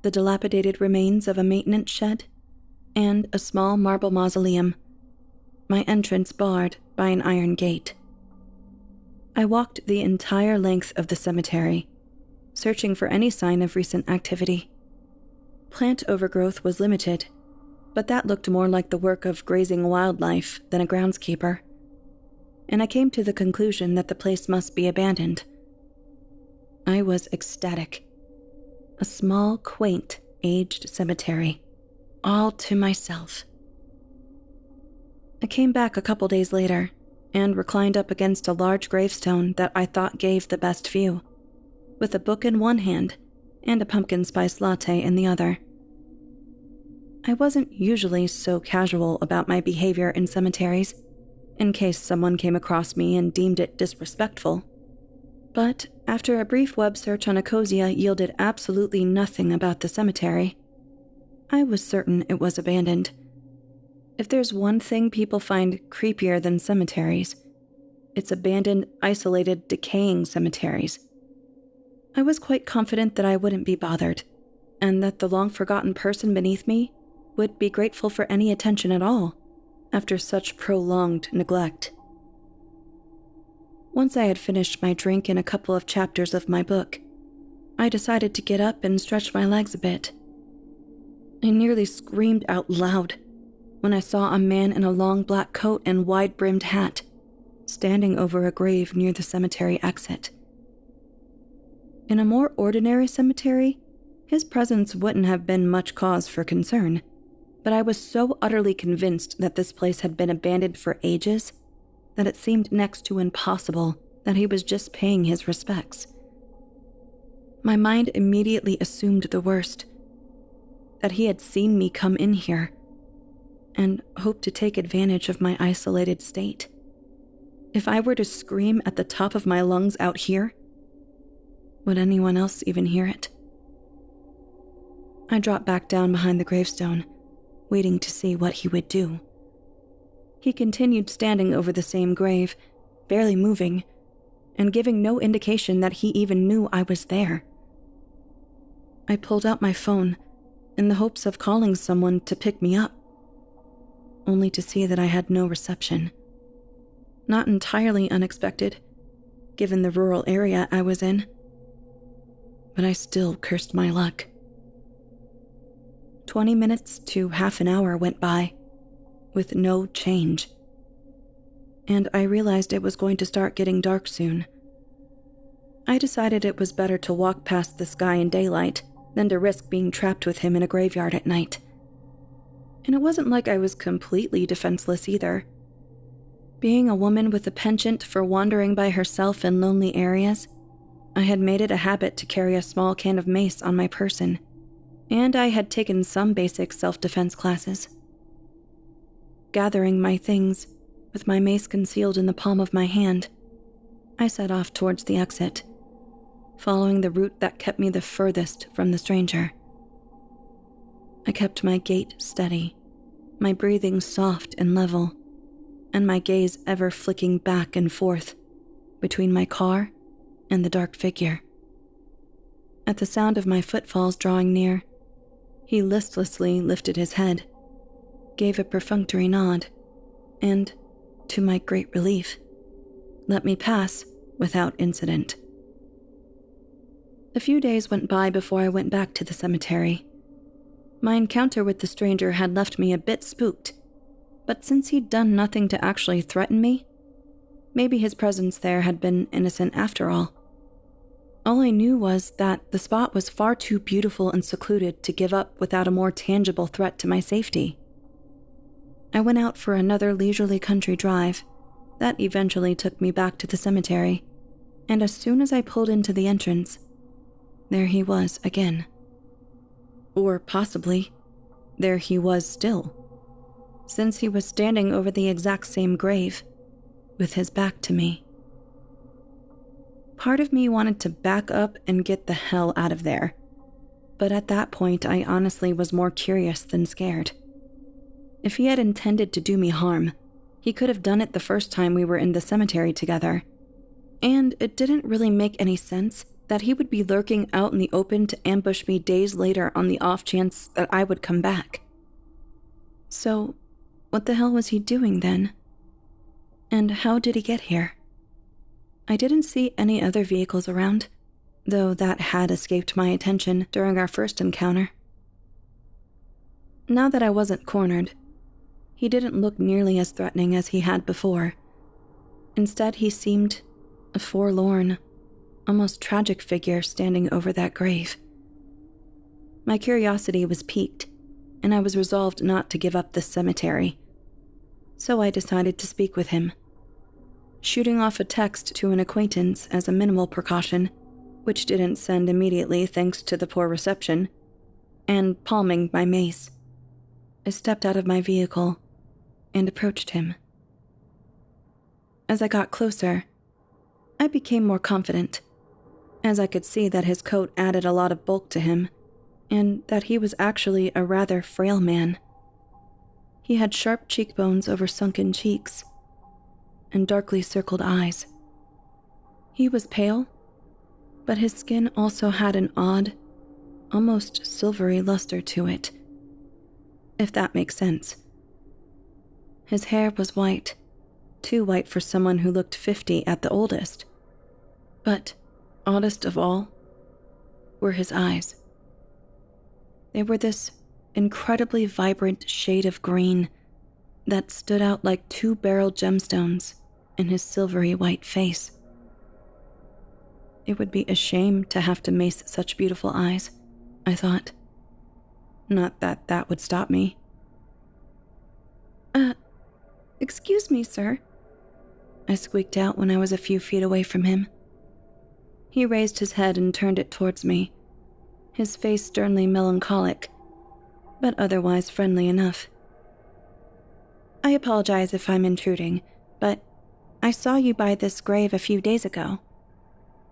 the dilapidated remains of a maintenance shed and a small marble mausoleum, my entrance barred by an iron gate. I walked the entire length of the cemetery, searching for any sign of recent activity. Plant overgrowth was limited, but that looked more like the work of grazing wildlife than a groundskeeper, and I came to the conclusion that the place must be abandoned. I was ecstatic. A small, quaint, aged cemetery, all to myself. I came back a couple days later and reclined up against a large gravestone that I thought gave the best view, with a book in one hand and a pumpkin spice latte in the other. I wasn't usually so casual about my behavior in cemeteries, in case someone came across me and deemed it disrespectful. But after a brief web search on Ecosia yielded absolutely nothing about the cemetery, I was certain it was abandoned. If there's one thing people find creepier than cemeteries, it's abandoned, isolated, decaying cemeteries. I was quite confident that I wouldn't be bothered, and that the long-forgotten person beneath me would be grateful for any attention at all after such prolonged neglect. Once I had finished my drink and a couple of chapters of my book, I decided to get up and stretch my legs a bit. I nearly screamed out loud when I saw a man in a long black coat and wide-brimmed hat standing over a grave near the cemetery exit. In a more ordinary cemetery, his presence wouldn't have been much cause for concern, but I was so utterly convinced that this place had been abandoned for ages that it seemed next to impossible that he was just paying his respects. My mind immediately assumed the worst, that he had seen me come in here and hoped to take advantage of my isolated state. If I were to scream at the top of my lungs out here, would anyone else even hear it? I dropped back down behind the gravestone, waiting to see what he would do. He continued standing over the same grave, barely moving, and giving no indication that he even knew I was there. I pulled out my phone in the hopes of calling someone to pick me up, only to see that I had no reception. Not entirely unexpected, given the rural area I was in, but I still cursed my luck. 20 minutes to half an hour went by, with no change, and I realized it was going to start getting dark soon. I decided it was better to walk past this guy in daylight than to risk being trapped with him in a graveyard at night. And it wasn't like I was completely defenseless either. Being a woman with a penchant for wandering by herself in lonely areas, I had made it a habit to carry a small can of mace on my person, and I had taken some basic self-defense classes. Gathering my things, with my mace concealed in the palm of my hand, I set off towards the exit, following the route that kept me the furthest from the stranger. I kept my gait steady, my breathing soft and level, and my gaze ever flicking back and forth between my car and the dark figure. At the sound of my footfalls drawing near, he listlessly lifted his head, gave a perfunctory nod, and, to my great relief, let me pass without incident. A few days went by before I went back to the cemetery. My encounter with the stranger had left me a bit spooked, but since he'd done nothing to actually threaten me, maybe his presence there had been innocent after all. All I knew was that the spot was far too beautiful and secluded to give up without a more tangible threat to my safety. I went out for another leisurely country drive that eventually took me back to the cemetery, and as soon as I pulled into the entrance, there he was again. Or possibly, there he was still, since he was standing over the exact same grave, with his back to me. Part of me wanted to back up and get the hell out of there, but at that point I honestly was more curious than scared. If he had intended to do me harm, he could have done it the first time we were in the cemetery together, and it didn't really make any sense that he would be lurking out in the open to ambush me days later on the off chance that I would come back. So, what the hell was he doing then? And how did he get here? I didn't see any other vehicles around, though that had escaped my attention during our first encounter. Now that I wasn't cornered, he didn't look nearly as threatening as he had before. Instead, he seemed a forlorn, almost tragic figure standing over that grave. My curiosity was piqued, and I was resolved not to give up this cemetery. So I decided to speak with him, shooting off a text to an acquaintance as a minimal precaution, which didn't send immediately thanks to the poor reception, and palming my mace. I stepped out of my vehicle and approached him. As I got closer, I became more confident, as I could see that his coat added a lot of bulk to him, and that he was actually a rather frail man. He had sharp cheekbones over sunken cheeks, and darkly circled eyes. He was pale, but his skin also had an odd, almost silvery luster to it, if that makes sense. His hair was white, too white for someone who looked 50 at the oldest. But, oddest of all, were his eyes. They were this incredibly vibrant shade of green that stood out like two beryl gemstones in his silvery white face. It would be a shame to have to mace such beautiful eyes, I thought. Not that that would stop me. Excuse me, sir," I squeaked out when I was a few feet away from him. He raised his head and turned it towards me, his face sternly melancholic, but otherwise friendly enough. "I apologize if I'm intruding, but I saw you by this grave a few days ago.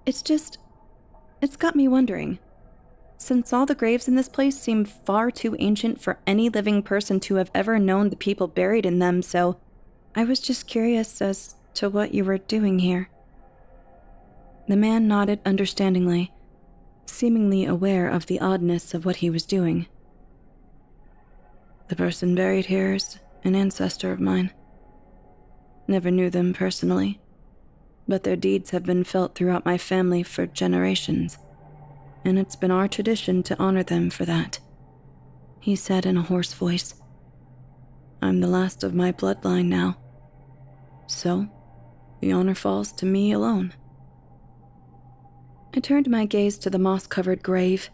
It's got me wondering. Since all the graves in this place seem far too ancient for any living person to have ever known the people buried in them, so I was just curious as to what you were doing here." The man nodded understandingly, seemingly aware of the oddness of what he was doing. "The person buried here is an ancestor of mine. Never knew them personally, but their deeds have been felt throughout my family for generations, and it's been our tradition to honor them for that," he said in a hoarse voice. "I'm the last of my bloodline now, so the honor falls to me alone." I turned my gaze to the moss-covered grave,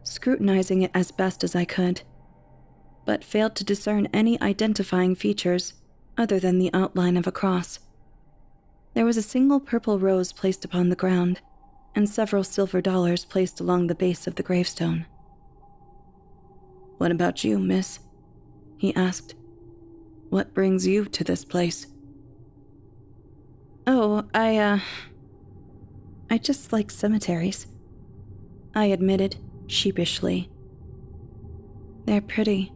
scrutinizing it as best as I could, but failed to discern any identifying features other than the outline of a cross. There was a single purple rose placed upon the ground, and several silver dollars placed along the base of the gravestone. "What about you, miss?" he asked. "What brings you to this place?" "Oh, I just like cemeteries," I admitted sheepishly. "They're pretty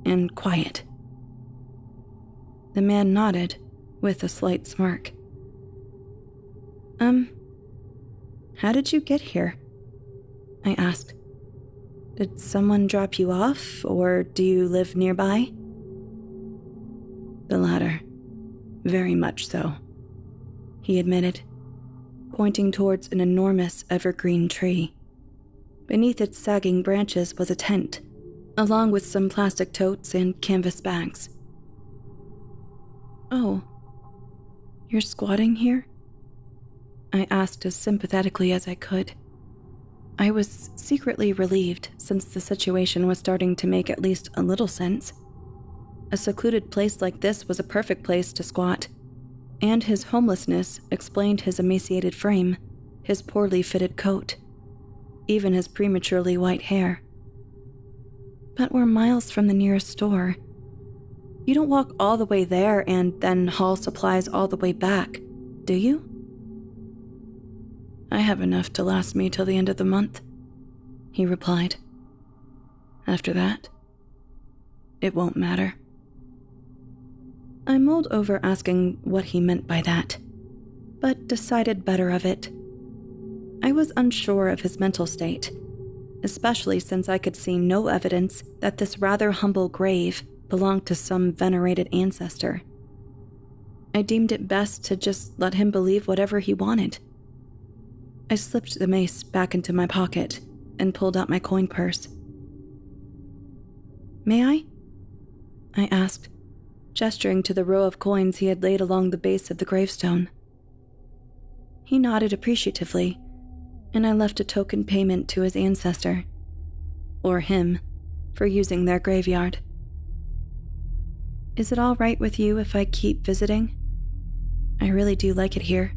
and quiet." The man nodded with a slight smirk. How did you get here?" I asked. "Did someone drop you off, or do you live nearby?" "The latter. Very much so," he admitted. pointing towards an enormous evergreen tree. Beneath its sagging branches was a tent, along with some plastic totes and canvas bags. "Oh, you're squatting here?" I asked as sympathetically as I could. I was secretly relieved since the situation was starting to make at least a little sense. A secluded place like this was a perfect place to squat, and his homelessness explained his emaciated frame, his poorly fitted coat, even his prematurely white hair. "But we're miles from the nearest store. You don't walk all the way there and then haul supplies all the way back, do you?" "I have enough to last me till the end of the month," he replied. "After that, it won't matter." I mulled over asking what he meant by that, but decided better of it. I was unsure of his mental state, especially since I could see no evidence that this rather humble grave belonged to some venerated ancestor. I deemed it best to just let him believe whatever he wanted. I slipped the mace back into my pocket and pulled out my coin purse. "May I?" I asked, gesturing to the row of coins he had laid along the base of the gravestone. He nodded appreciatively, and I left a token payment to his ancestor, or him, for using their graveyard. "Is it all right with you if I keep visiting? I really do like it here."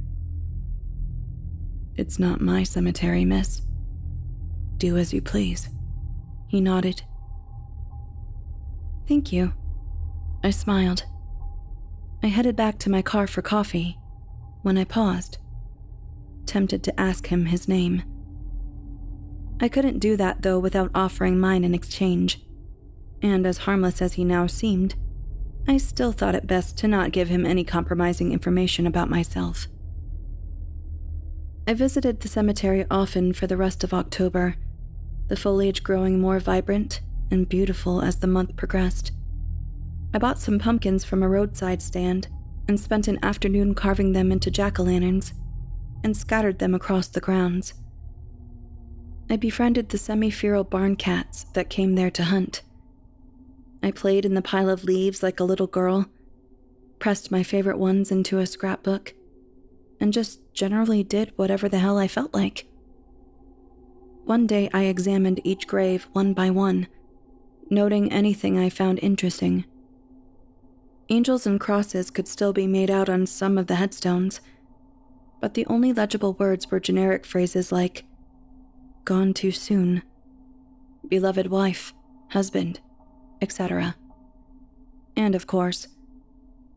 "It's not my cemetery, miss. Do as you please," he nodded. "Thank you." I smiled. I headed back to my car for coffee when I paused, tempted to ask him his name. I couldn't do that, though, without offering mine in exchange, and as harmless as he now seemed, I still thought it best to not give him any compromising information about myself. I visited the cemetery often for the rest of October, the foliage growing more vibrant and beautiful as the month progressed. I bought some pumpkins from a roadside stand and spent an afternoon carving them into jack-o'-lanterns and scattered them across the grounds. I befriended the semi-feral barn cats that came there to hunt. I played in the pile of leaves like a little girl, pressed my favorite ones into a scrapbook, and just generally did whatever the hell I felt like. One day I examined each grave one by one, noting anything I found interesting. Angels and crosses could still be made out on some of the headstones, but the only legible words were generic phrases like, "Gone too soon," "beloved wife," "husband," etc. And of course,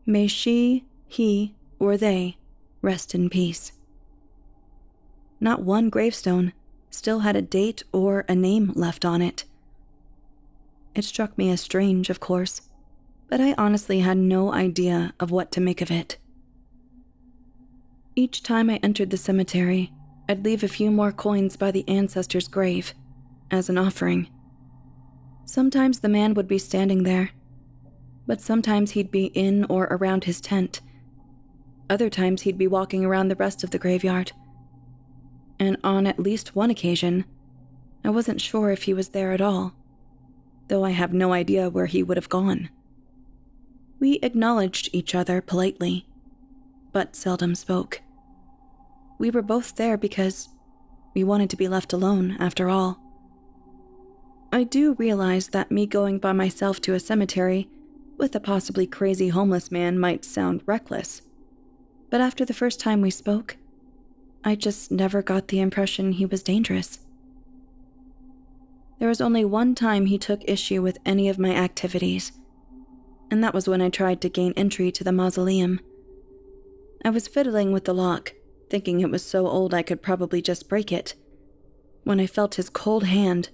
"May she, he, or they rest in peace." Not one gravestone still had a date or a name left on it. It struck me as strange, of course, but I honestly had no idea of what to make of it. Each time I entered the cemetery, I'd leave a few more coins by the ancestor's grave, as an offering. Sometimes the man would be standing there, but sometimes he'd be in or around his tent. Other times he'd be walking around the rest of the graveyard. And on at least one occasion, I wasn't sure if he was there at all, though I have no idea where he would have gone. We acknowledged each other politely, but seldom spoke. We were both there because we wanted to be left alone, after all. I do realize that me going by myself to a cemetery with a possibly crazy homeless man might sound reckless, but after the first time we spoke, I just never got the impression he was dangerous. There was only one time he took issue with any of my activities, and that was when I tried to gain entry to the mausoleum. I was fiddling with the lock, thinking it was so old I could probably just break it, when I felt his cold hand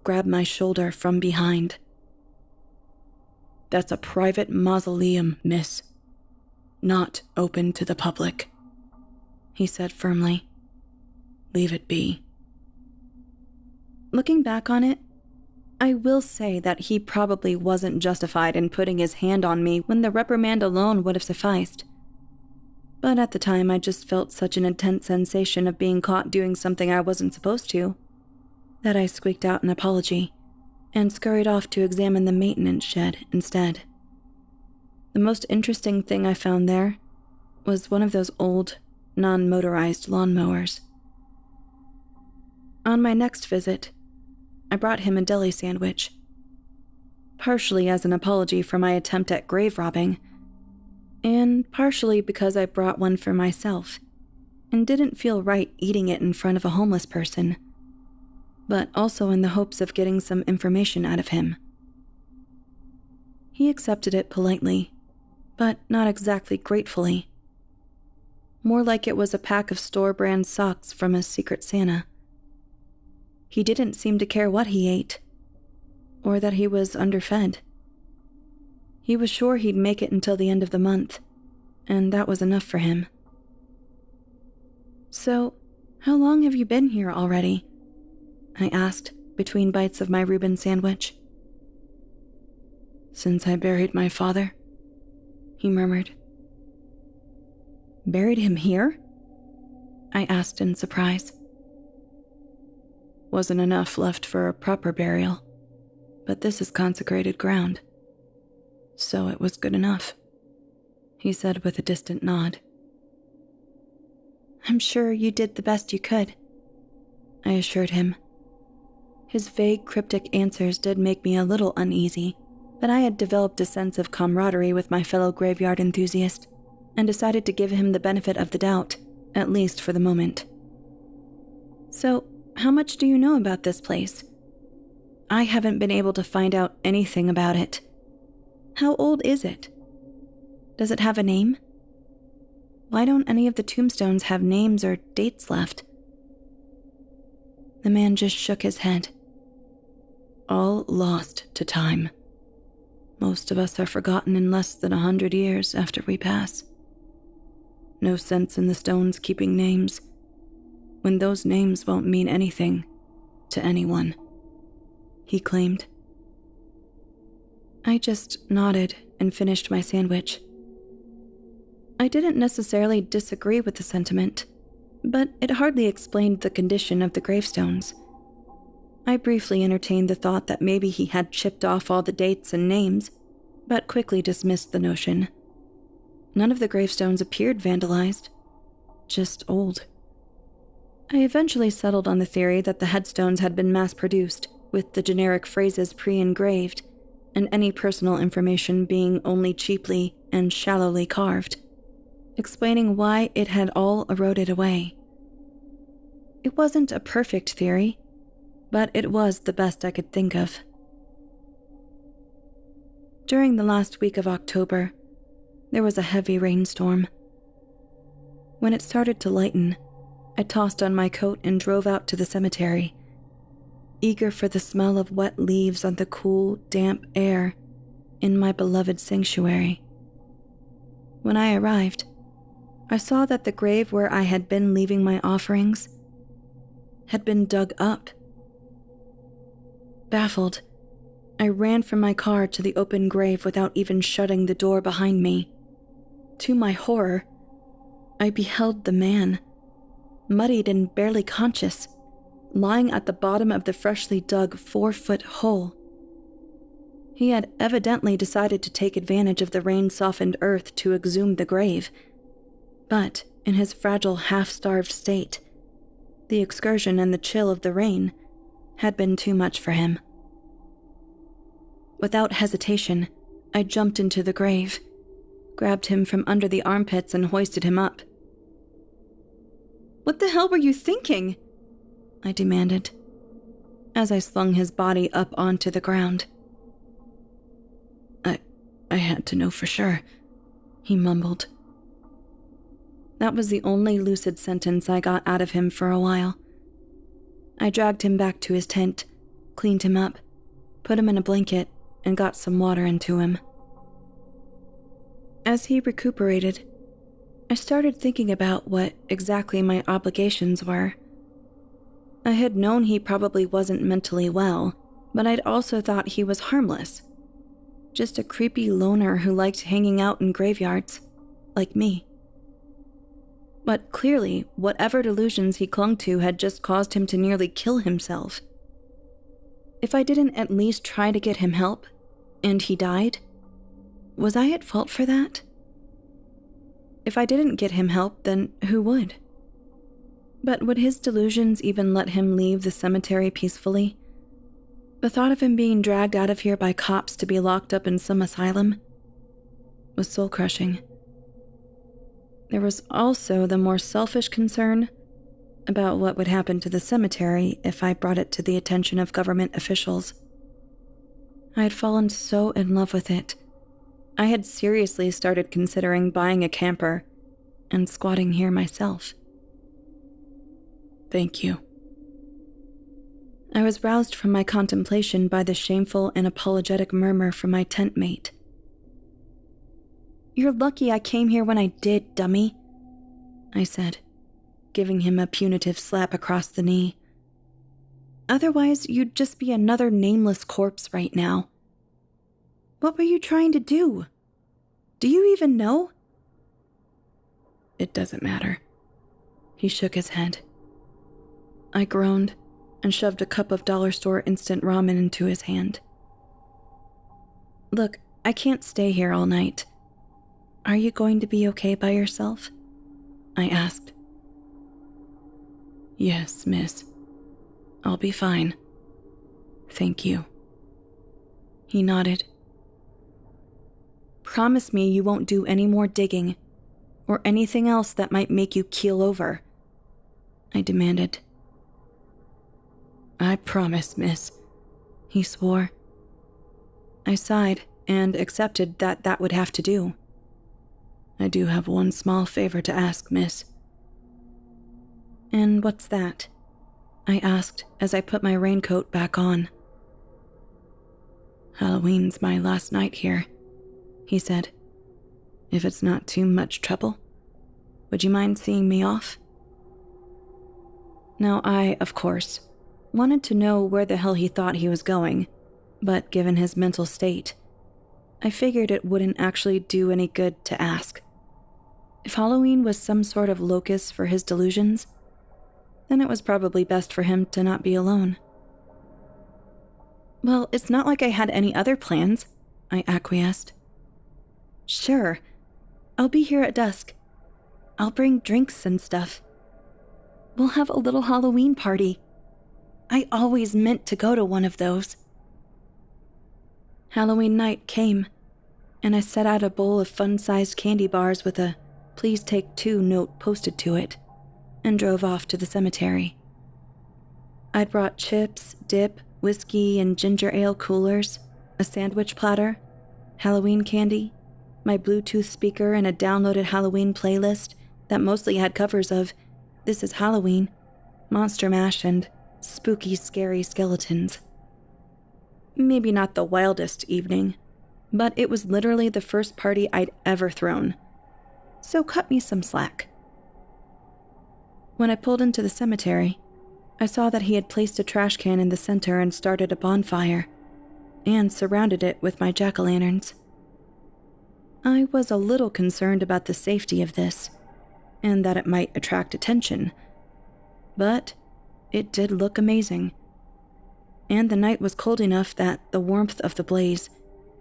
grab my shoulder from behind. "That's a private mausoleum, miss. Not open to the public," he said firmly. "Leave it be." Looking back on it, I will say that he probably wasn't justified in putting his hand on me when the reprimand alone would have sufficed. But at the time, I just felt such an intense sensation of being caught doing something I wasn't supposed to, that I squeaked out an apology and scurried off to examine the maintenance shed instead. The most interesting thing I found there was one of those old, non-motorized lawnmowers. On my next visit, I brought him a deli sandwich, partially as an apology for my attempt at grave robbing, and partially because I brought one for myself and didn't feel right eating it in front of a homeless person, but also in the hopes of getting some information out of him. He accepted it politely, but not exactly gratefully. More like it was a pack of store-brand socks from a Secret Santa. He didn't seem to care what he ate, or that he was underfed. He was sure he'd make it until the end of the month, and that was enough for him. "So, how long have you been here already?" I asked, between bites of my Reuben sandwich. "Since I buried my father," he murmured. "Buried him here?" I asked in surprise. "Wasn't enough left for a proper burial, but this is consecrated ground, so it was good enough," he said with a distant nod. "I'm sure you did the best you could," I assured him. His vague, cryptic answers did make me a little uneasy, but I had developed a sense of camaraderie with my fellow graveyard enthusiast and decided to give him the benefit of the doubt, at least for the moment. "So, how much do you know about this place? I haven't been able to find out anything about it. How old is it? Does it have a name? Why don't any of the tombstones have names or dates left?" The man just shook his head. "All lost to time. Most of us are forgotten in less than 100 years after we pass. No sense in the stones keeping names, when those names won't mean anything to anyone," he claimed. I just nodded and finished my sandwich. I didn't necessarily disagree with the sentiment, but it hardly explained the condition of the gravestones. I briefly entertained the thought that maybe he had chipped off all the dates and names, but quickly dismissed the notion. None of the gravestones appeared vandalized, just old. I eventually settled on the theory that the headstones had been mass-produced, with the generic phrases pre-engraved, and any personal information being only cheaply and shallowly carved, explaining why it had all eroded away. It wasn't a perfect theory, but it was the best I could think of. During the last week of October, there was a heavy rainstorm. When it started to lighten, I tossed on my coat and drove out to the cemetery, eager for the smell of wet leaves on the cool, damp air in my beloved sanctuary. When I arrived, I saw that the grave where I had been leaving my offerings had been dug up. Baffled, I ran from my car to the open grave without even shutting the door behind me. To my horror, I beheld the man, muddied and barely conscious, lying at the bottom of the freshly dug 4-foot hole. He had evidently decided to take advantage of the rain-softened earth to exhume the grave, but in his fragile, half-starved state, the excursion and the chill of the rain had been too much for him. Without hesitation, I jumped into the grave, grabbed him from under the armpits and hoisted him up. "What the hell were you thinking?" I demanded, as I slung his body up onto the ground. I had to know for sure," he mumbled. That was the only lucid sentence I got out of him for a while. I dragged him back to his tent, cleaned him up, put him in a blanket, and got some water into him. As he recuperated, I started thinking about what exactly my obligations were. I had known he probably wasn't mentally well, but I'd also thought he was harmless. Just a creepy loner who liked hanging out in graveyards, like me. But clearly, whatever delusions he clung to had just caused him to nearly kill himself. If I didn't at least try to get him help, and he died, was I at fault for that? If I didn't get him help, then who would? But would his delusions even let him leave the cemetery peacefully? The thought of him being dragged out of here by cops to be locked up in some asylum was soul-crushing. There was also the more selfish concern about what would happen to the cemetery if I brought it to the attention of government officials. I had fallen so in love with it. I had seriously started considering buying a camper and squatting here myself. Thank you. I was roused from my contemplation by the shameful and apologetic murmur from my tent mate. You're lucky I came here when I did, dummy, I said, giving him a punitive slap across the knee. Otherwise, you'd just be another nameless corpse right now. What were you trying to do? Do you even know? It doesn't matter. He shook his head. I groaned and shoved a cup of dollar store instant ramen into his hand. Look, I can't stay here all night. Are you going to be okay by yourself? I asked. Yes, miss. I'll be fine. Thank you. He nodded. Promise me you won't do any more digging, or anything else that might make you keel over, I demanded. I promise, miss, he swore. I sighed and accepted that that would have to do. I do have one small favor to ask, miss. And what's that? I asked as I put my raincoat back on. Halloween's my last night here, he said. If it's not too much trouble, would you mind seeing me off? Now I, of course, wanted to know where the hell he thought he was going, but given his mental state, I figured it wouldn't actually do any good to ask. If Halloween was some sort of locus for his delusions, then it was probably best for him to not be alone. Well, it's not like I had any other plans, I acquiesced. Sure, I'll be here at dusk. I'll bring drinks and stuff. We'll have a little Halloween party. I always meant to go to one of those. Halloween night came, and I set out a bowl of fun-sized candy bars with a "Please take 2" note posted to it, and drove off to the cemetery. I'd brought chips, dip, whiskey, and ginger ale coolers, a sandwich platter, Halloween candy, my Bluetooth speaker, and a downloaded Halloween playlist that mostly had covers of This Is Halloween, Monster Mash, and Spooky Scary Skeletons. Maybe not the wildest evening, but it was literally the first party I'd ever thrown, so cut me some slack. When I pulled into the cemetery, I saw that he had placed a trash can in the center and started a bonfire, and surrounded it with my jack-o'-lanterns. I was a little concerned about the safety of this, and that it might attract attention, but it did look amazing. And the night was cold enough that the warmth of the blaze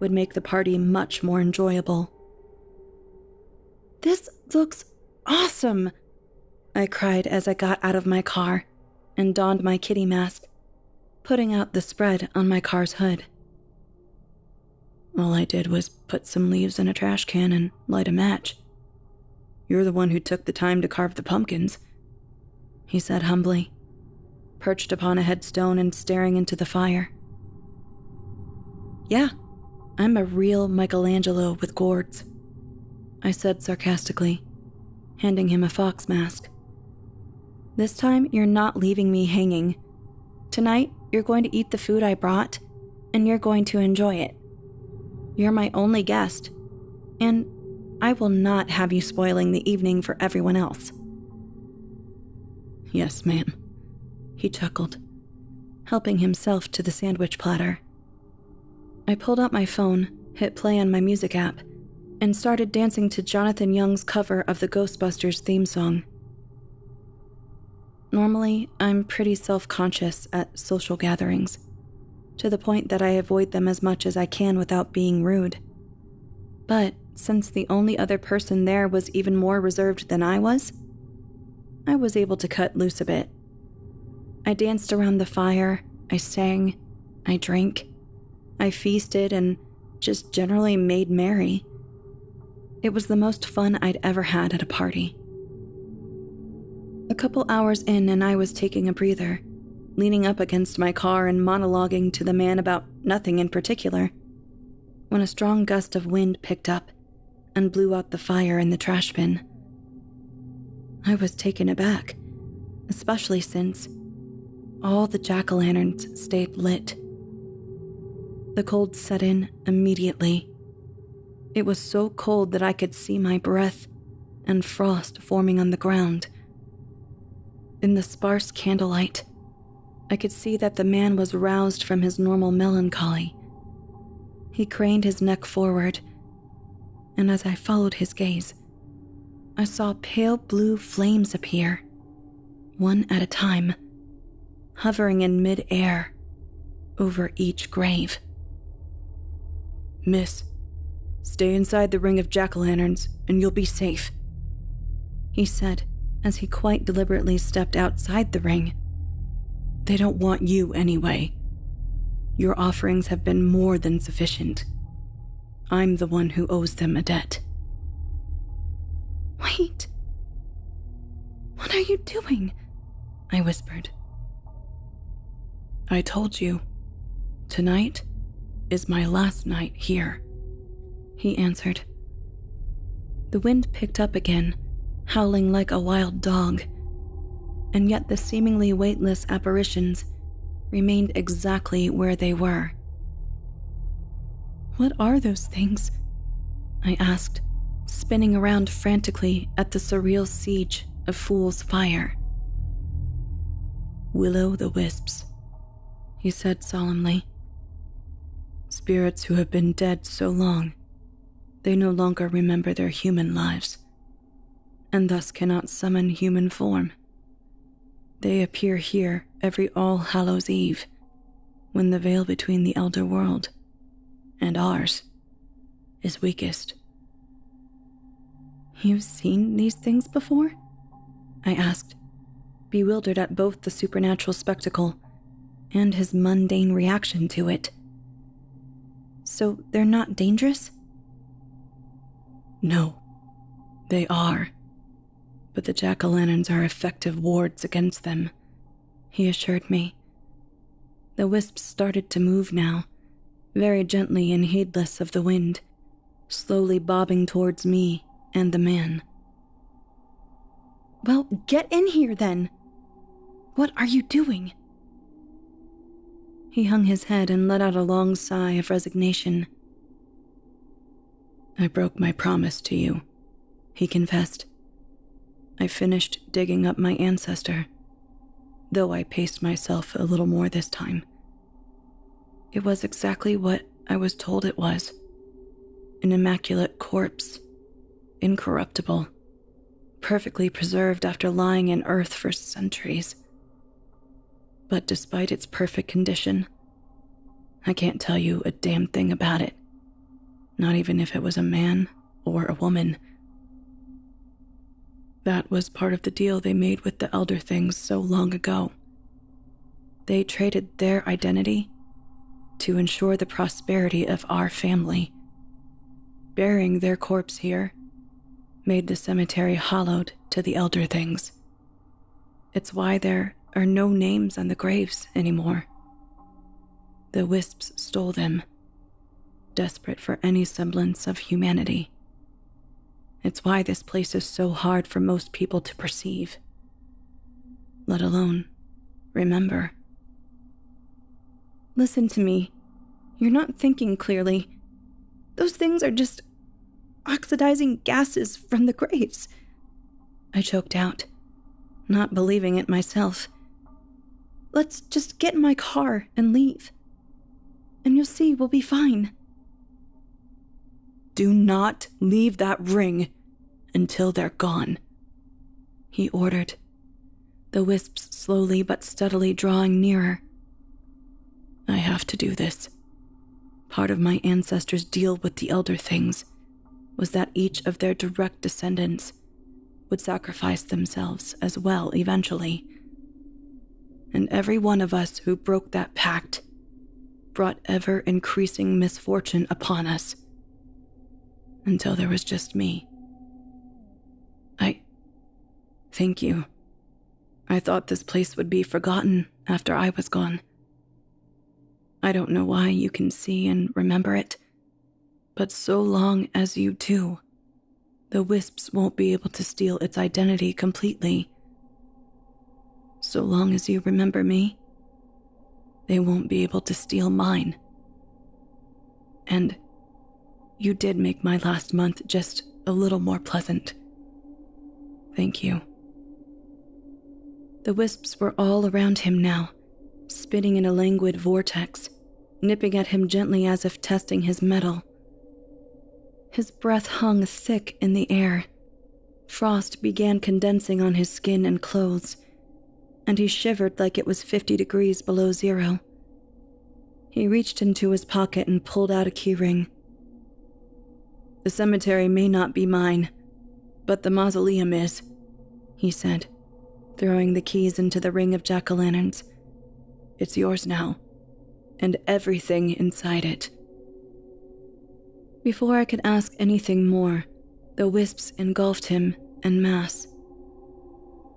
would make the party much more enjoyable. This looks awesome, I cried as I got out of my car and donned my kitty mask, putting out the spread on my car's hood. All I did was put some leaves in a trash can and light a match. You're the one who took the time to carve the pumpkins, he said humbly, perched upon a headstone and staring into the fire. Yeah, I'm a real Michelangelo with gourds, I said sarcastically, handing him a fox mask. This time, you're not leaving me hanging. Tonight, you're going to eat the food I brought, and you're going to enjoy it. You're my only guest, and I will not have you spoiling the evening for everyone else. Yes, ma'am, he chuckled, helping himself to the sandwich platter. I pulled out my phone, hit play on my music app, and started dancing to Jonathan Young's cover of the Ghostbusters theme song, Normally, I'm pretty self-conscious at social gatherings, to the point that I avoid them as much as I can without being rude. But since the only other person there was even more reserved than I was able to cut loose a bit. I danced around the fire, I sang, I drank, I feasted, and just generally made merry. It was the most fun I'd ever had at a party. A couple hours in and I was taking a breather, leaning up against my car and monologuing to the man about nothing in particular, when a strong gust of wind picked up and blew out the fire in the trash bin. I was taken aback, especially since all the jack-o'-lanterns stayed lit. The cold set in immediately. It was so cold that I could see my breath and frost forming on the ground. In the sparse candlelight, I could see that the man was roused from his normal melancholy. He craned his neck forward, and as I followed his gaze, I saw pale blue flames appear, one at a time, hovering in mid-air over each grave. "Miss, stay inside the ring of jack-o'-lanterns and you'll be safe," he said as he quite deliberately stepped outside the ring. "They don't want you anyway. Your offerings have been more than sufficient. I'm the one who owes them a debt." "Wait. What are you doing?" I whispered. "I told you. Tonight is my last night here," he answered. The wind picked up again, howling like a wild dog, and yet the seemingly weightless apparitions remained exactly where they were. "What are those things?" I asked, spinning around frantically at the surreal siege of Fool's Fire. "Will-o'-the-wisps," he said solemnly. "Spirits who have been dead so long, they no longer remember their human lives, and thus cannot summon human form. They appear here every All Hallows' Eve, when the veil between the elder world and ours is weakest." "You've seen these things before?" I asked, bewildered at both the supernatural spectacle and his mundane reaction to it. "So they're not dangerous?" "No, they are. But the jack-o'-lanterns are effective wards against them," he assured me. The wisps started to move now, very gently and heedless of the wind, slowly bobbing towards me and the man. "Well, get in here then! What are you doing?" He hung his head and let out a long sigh of resignation. "I broke my promise to you," he confessed. "I finished digging up my ancestor, though I paced myself a little more this time. It was exactly what I was told it was. An immaculate corpse, incorruptible, perfectly preserved after lying in earth for centuries. But despite its perfect condition, I can't tell you a damn thing about it, not even if it was a man or a woman. That was part of the deal they made with the Elder Things so long ago. They traded their identity to ensure the prosperity of our family. Burying their corpse here made the cemetery hallowed to the Elder Things. It's why there are no names on the graves anymore. The wisps stole them, desperate for any semblance of humanity. It's why this place is so hard for most people to perceive, let alone remember. Listen to me. You're not thinking clearly. Those things are just oxidizing gases from the graves, I choked out, not believing it myself. Let's just get in my car and leave, and you'll see we'll be fine. Do not leave that ring until they're gone, he ordered. the wisps slowly but steadily drawing nearer. I have to do this. Part of my ancestors' deal with the Elder Things was that each of their direct descendants would sacrifice themselves as well eventually. And every one of us who broke that pact brought ever-increasing misfortune upon us, until there was just me. Thank you. I thought this place would be forgotten after I was gone. I don't know why you can see and remember it, but so long as you do, the wisps won't be able to steal its identity completely. So long as you remember me, they won't be able to steal mine. And you did make my last month just a little more pleasant. Thank you. The wisps were all around him now, spinning in a languid vortex, nipping at him gently as if testing his mettle. His breath hung thick in the air. Frost began condensing on his skin and clothes, and he shivered like it was 50 degrees below zero. He reached into his pocket and pulled out a keyring. The cemetery may not be mine, but the mausoleum is, he said, throwing the keys into the ring of jack-o'-lanterns. It's yours now, and everything inside it. Before I could ask anything more, the wisps engulfed him en masse.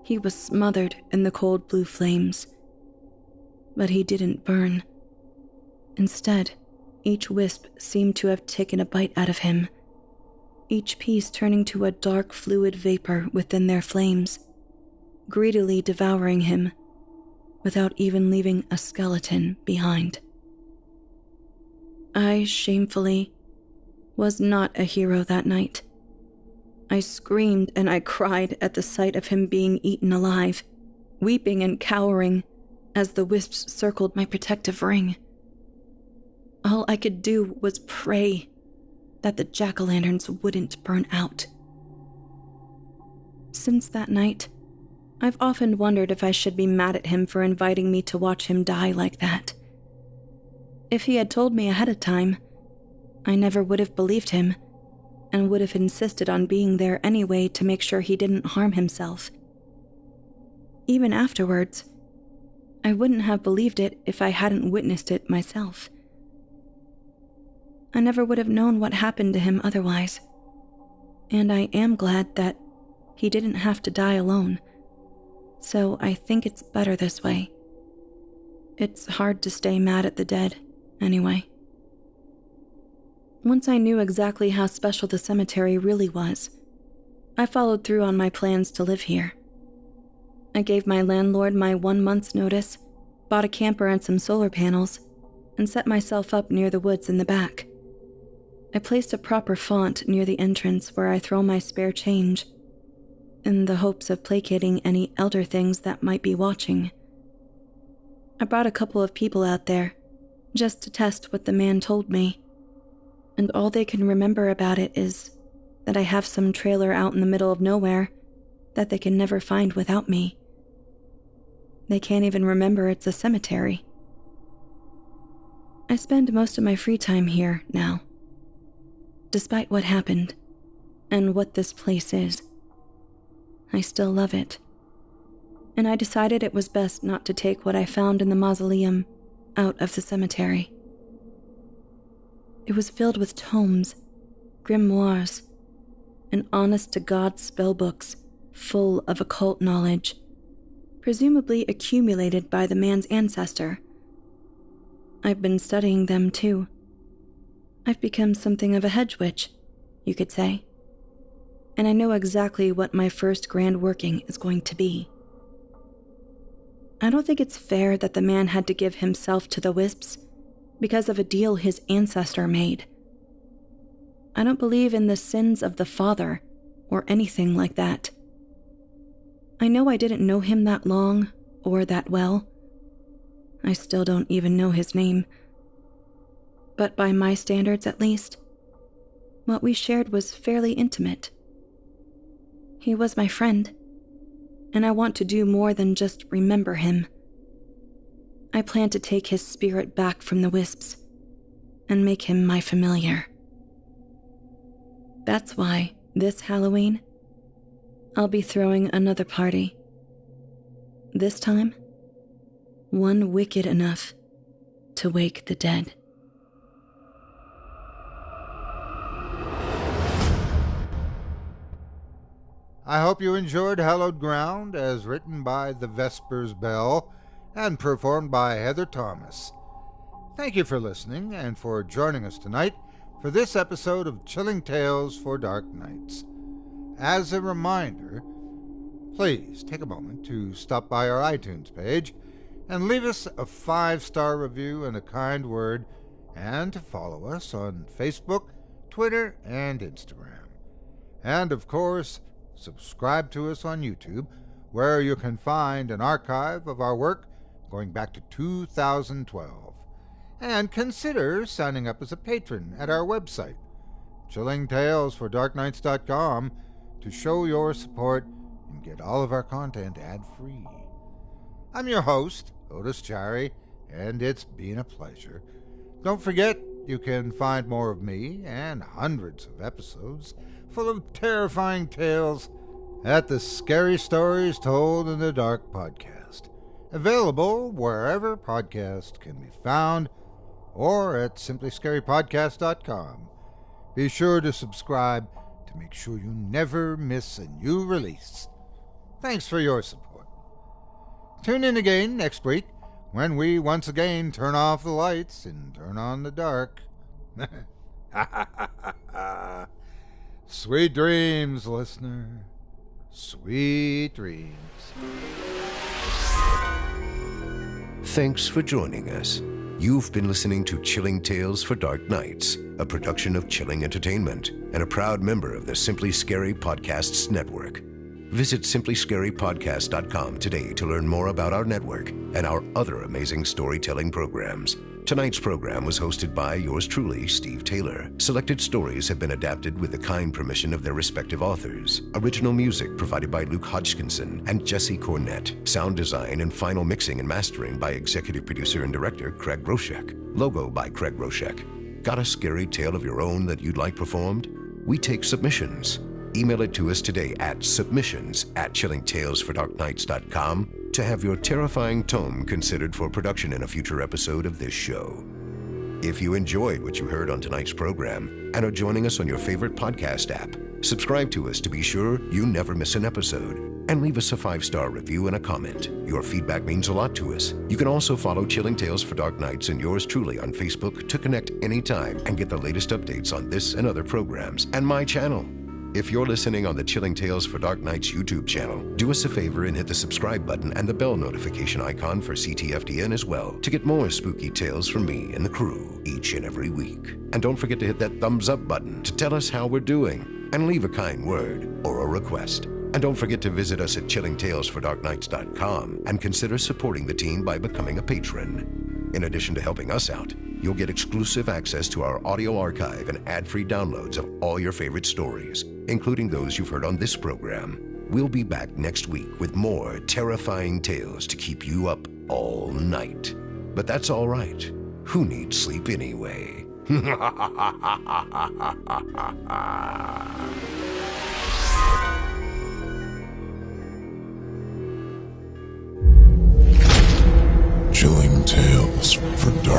He was smothered in the cold blue flames. But he didn't burn. Instead, each wisp seemed to have taken a bite out of him, each piece turning to a dark fluid vapor within their flames, greedily devouring him, without even leaving a skeleton behind. I, shamefully, was not a hero that night. I screamed and I cried at the sight of him being eaten alive, weeping and cowering as the wisps circled my protective ring. All I could do was pray that the jack-o'-lanterns wouldn't burn out. Since that night, I've often wondered if I should be mad at him for inviting me to watch him die like that. If he had told me ahead of time, I never would have believed him, and would have insisted on being there anyway to make sure he didn't harm himself. Even afterwards, I wouldn't have believed it if I hadn't witnessed it myself. I never would have known what happened to him otherwise, and I am glad that he didn't have to die alone, so I think it's better this way. It's hard to stay mad at the dead, anyway. Once I knew exactly how special the cemetery really was, I followed through on my plans to live here. I gave my landlord my 1 month's notice, bought a camper and some solar panels, and set myself up near the woods in the back. I placed a proper font near the entrance where I throw my spare change, in the hopes of placating any elder things that might be watching. I brought a couple of people out there, just to test what the man told me, and all they can remember about it is that I have some trailer out in the middle of nowhere that they can never find without me. They can't even remember it's a cemetery. I spend most of my free time here now. Despite what happened, and what this place is, I still love it. And I decided it was best not to take what I found in the mausoleum out of the cemetery. It was filled with tomes, grimoires, and honest-to-God spellbooks full of occult knowledge, presumably accumulated by the man's ancestor. I've been studying them too. I've become something of a hedge witch, you could say. And I know exactly what my first grand working is going to be. I don't think it's fair that the man had to give himself to the wisps because of a deal his ancestor made. I don't believe in the sins of the father or anything like that. I know I didn't know him that long or that well. I still don't even know his name. But by my standards, at least, what we shared was fairly intimate. He was my friend, and I want to do more than just remember him. I plan to take his spirit back from the wisps and make him my familiar. That's why, this Halloween, I'll be throwing another party. This time, one wicked enough to wake the dead. I hope you enjoyed Hallowed Ground, as written by the Vesper's Bell and performed by Heather Thomas. Thank you for listening and for joining us tonight for this episode of Chilling Tales for Dark Nights. As a reminder, please take a moment to stop by our iTunes page and leave us a 5-star review and a kind word, and to follow us on Facebook, Twitter, and Instagram. And of course, subscribe to us on YouTube, where you can find an archive of our work going back to 2012. And consider signing up as a patron at our website, chillingtalesfordarknights.com, to show your support and get all of our content ad-free. I'm your host, Otis Chari, and it's been a pleasure. Don't forget, you can find more of me and hundreds of episodes full of terrifying tales at the Scary Stories Told in the Dark podcast, available wherever podcasts can be found, or at simplyscarypodcast.com. Be sure to subscribe to make sure you never miss a new release. Thanks for your support. Tune in again next week when we once again turn off the lights and turn on the dark. Sweet dreams, listener. Sweet dreams. Thanks for joining us. You've been listening to Chilling Tales for Dark Nights, a production of Chilling Entertainment and a proud member of the Simply Scary Podcasts Network. Visit simplyscarypodcast.com today to learn more about our network and our other amazing storytelling programs. Tonight's program was hosted by yours truly, Steve Taylor. Selected stories have been adapted with the kind permission of their respective authors. Original music provided by Luke Hodgkinson and Jesse Cornett. Sound design and final mixing and mastering by executive producer and director Craig Groshek. Logo by Craig Groshek. Got a scary tale of your own that you'd like performed? We take submissions. Email it to us today at submissions@chillingtalesfordarknights.com to have your terrifying tome considered for production in a future episode of this show. If you enjoyed what you heard on tonight's program and are joining us on your favorite podcast app, subscribe to us to be sure you never miss an episode, and leave us a 5-star review and a comment. Your feedback means a lot to us. You can also follow Chilling Tales for Dark Nights and yours truly on Facebook to connect anytime and get the latest updates on this and other programs and my channel. If you're listening on the Chilling Tales for Dark Nights YouTube channel, do us a favor and hit the subscribe button and the bell notification icon for CTFDN as well to get more spooky tales from me and the crew each and every week. And don't forget to hit that thumbs up button to tell us how we're doing and leave a kind word or a request. And don't forget to visit us at chillingtalesfordarknights.com and consider supporting the team by becoming a patron. In addition to helping us out, you'll get exclusive access to our audio archive and ad-free downloads of all your favorite stories, including those you've heard on this program. We'll be back next week with more terrifying tales to keep you up all night. But that's all right. Who needs sleep anyway? Chilling Tales for Dark